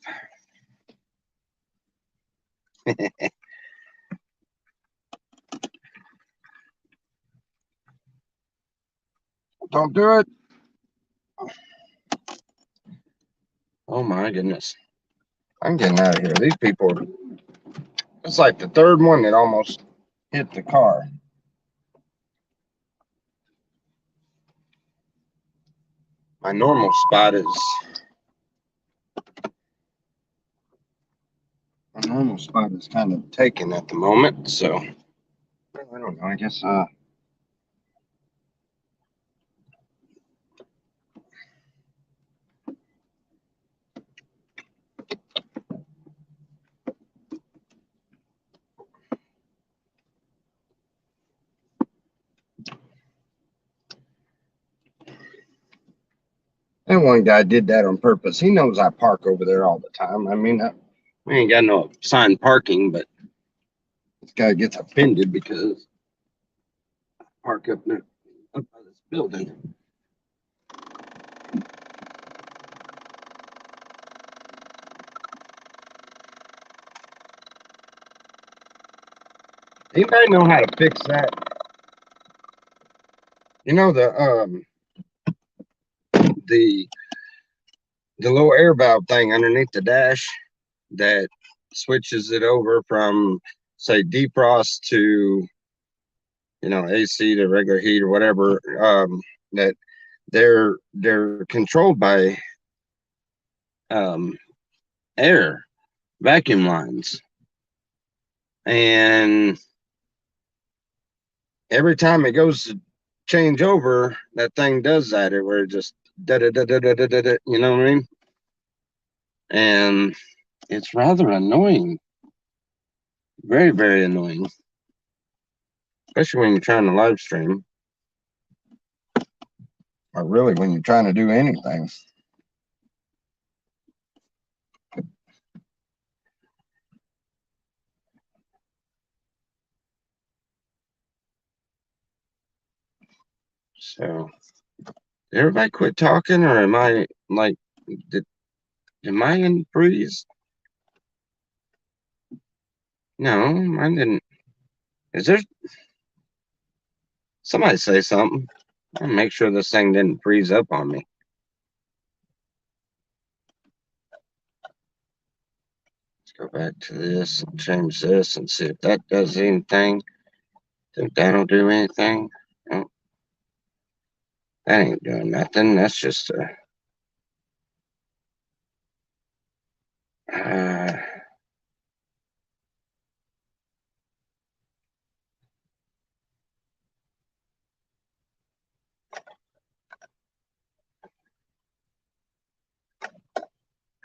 Don't do it. Oh my goodness. I'm getting out of here. These people, it's like the third one that almost hit the car. My normal spot is kind of taken at the moment, so I don't know. I guess that one guy did that on purpose. He knows I park over there all the time. I mean, we ain't got no assigned parking, but this guy gets offended because I park up by this building. Anybody know how to fix that? You know the the little air valve thing underneath the dash that switches it over from, say, defrost to AC to regular heat or whatever. That they're controlled by um, air vacuum lines, and every time it goes change over, that thing does that. It where it just da da da da da da da. You know what I mean? And it's rather annoying. Very, very annoying. Especially when you're trying to live stream. Or really when you're trying to do anything. So, did everybody quit talking, or am I like, did, am I in freeze? No, mine didn't. Is there somebody say something? I'll make sure this thing didn't freeze up on me. Let's go back to this and change this and see if that does anything. Think that'll do anything? Oh, that ain't doing nothing. That's just a. Uh,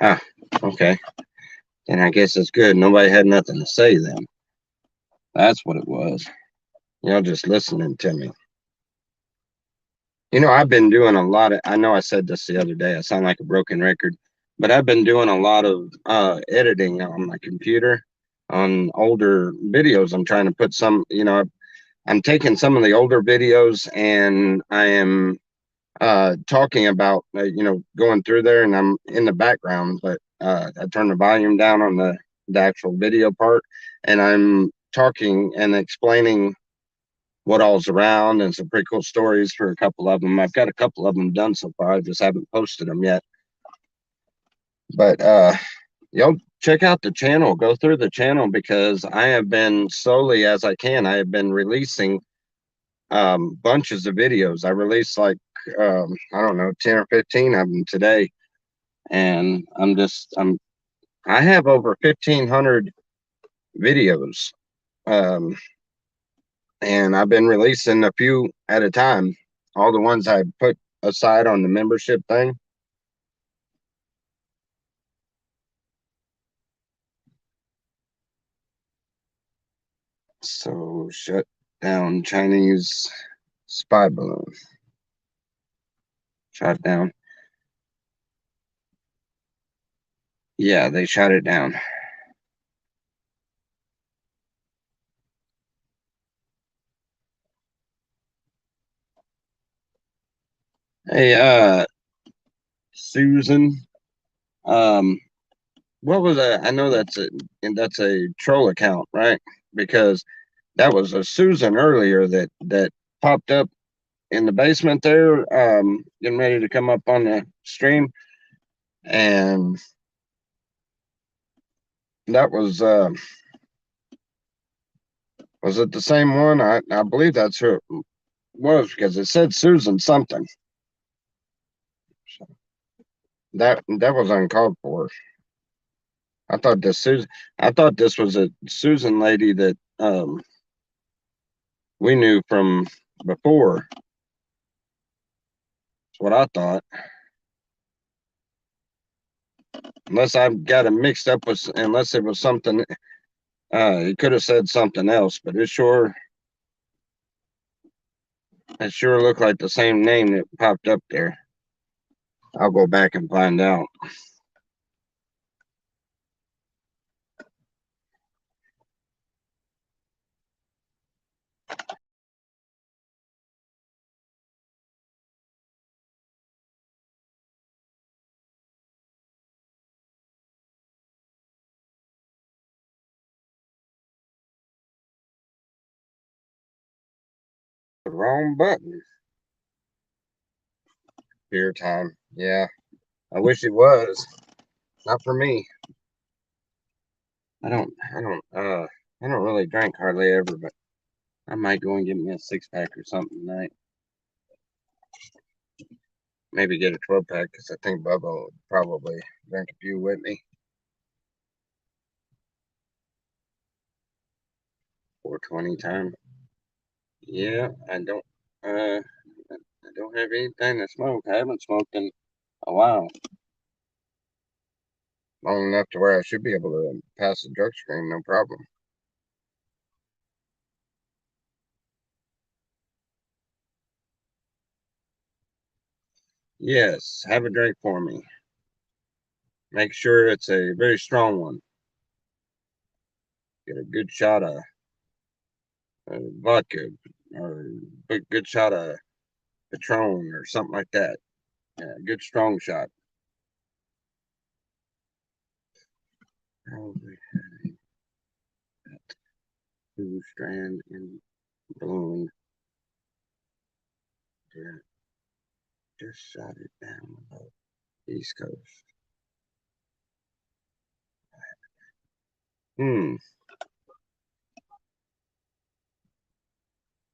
ah, okay. Then I guess it's good. Nobody had nothing to say then. That's what it was. Y'all just listening to me. You know, I've been doing a lot of, I know I said this the other day, I sound like a broken record, but I've been doing a lot of editing on my computer on older videos. I'm trying to put some, I'm taking some of the older videos and I am talking about, going through there and I'm in the background, but I turn the volume down on the actual video part and I'm talking and explaining what all's around and some pretty cool stories for a couple of them. I've got a couple of them done so far. I just haven't posted them yet. But y'all check out the channel. Go through the channel because I have been slowly as I can. I have been releasing bunches of videos. I released like I don't know 10 or 15 of them today, and I have over 1,500 videos. Um, and I've been releasing a few at a time. All the ones I put aside on the membership thing. So shut down Chinese spy balloon. Shot down. Yeah, they shot it down. Hey, Susan. Um, what was that? I know that's a troll account, right? Because that was a Susan earlier that popped up in the basement there, getting ready to come up on the stream, and that was it the same one? I believe that's who it was because it said Susan something. That was uncalled for. I thought this Susan. I thought this was a Susan lady that we knew from before. That's what I thought. Unless I've got it mixed up with, unless it was something. He could have said something else, but it sure looked like the same name that popped up there. I'll go back and find out. The wrong button. Beer time. Yeah, I wish it was. Not for me. I don't really drink hardly ever, but I might go and get me a 6-pack or something tonight. Maybe get a 12-pack because I think Bubba will probably drink a few with me. 420 time. Yeah, I don't. I don't have anything to smoke. I haven't smoked in a while. Long enough to where I should be able to pass the drug screen, no problem. Yes, have a drink for me. Make sure it's a very strong one. Get a good shot of vodka or a good shot of Patron or something like that. Yeah, good strong shot. Probably two strand in balloon. Yeah, just shot it down below East Coast.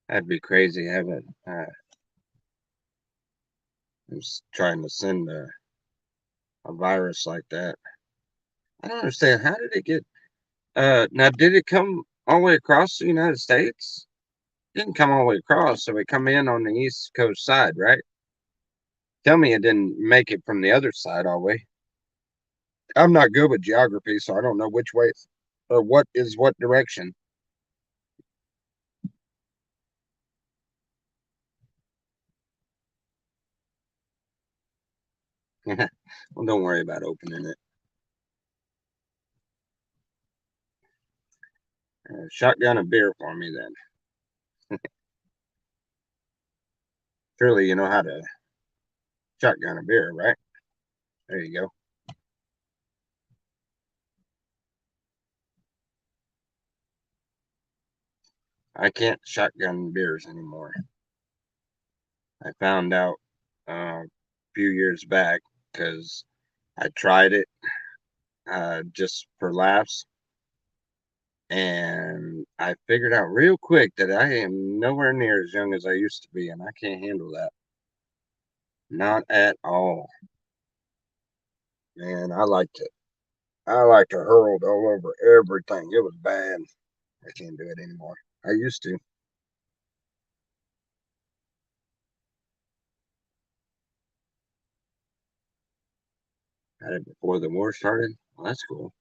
That'd be crazy having. I'm trying to send a virus like that. I don't understand. How did it get? Now did it come all the way across the United States? It didn't come all the way across, so it come in on the East Coast side, right? Tell me it didn't make it from the other side all the way. I'm not good with geography, so I don't know which way or what is what direction. Well, don't worry about opening it. Shotgun a beer for me then. Surely you know how to shotgun a beer, right? There you go. I can't shotgun beers anymore. I found out a few years back because I tried it just for laughs, and I figured out real quick that I am nowhere near as young as I used to be, and I can't handle that. Not at all. Man, I like to hurl all over everything. It was bad. I can't do it anymore. I used to. Had it before the war started. Well, that's cool.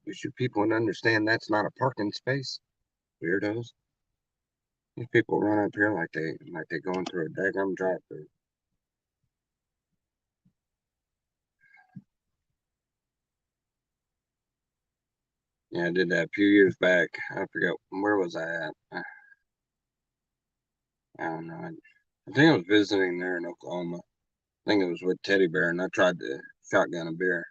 You should people understand that's not a parking space. Weirdos. These people run up here like they going through a daggum drive-through. Yeah, I did that a few years back. I forget where was I at. I don't know. I think I was visiting there in Oklahoma. I think it was with Teddy Bear, and I tried to shotgun a beer.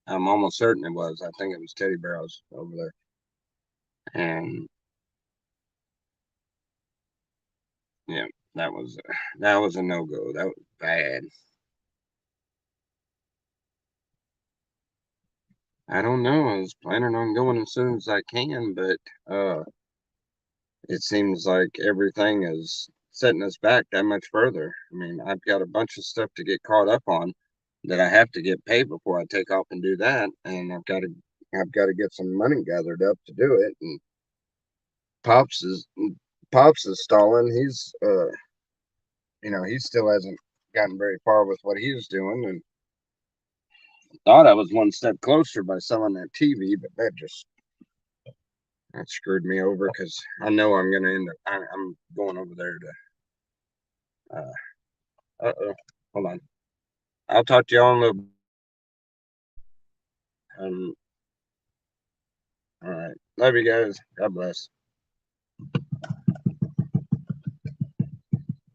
I'm almost certain it was. I think it was Teddy Bear I was over there, and yeah, that was a no go. That was bad. I don't know. I was planning on going as soon as I can, but it seems like everything is setting us back that much further. I mean, I've got a bunch of stuff to get caught up on that I have to get paid before I take off and do that, and I've got to get some money gathered up to do it. And Pops is Pops is stalling. He still hasn't gotten very far with what he was doing, and thought I was one step closer by selling that TV, but that screwed me over because I know I'm gonna end up. I'm going over there to. Oh, hold on. I'll talk to y'all in a little. All right. Love you guys. God bless.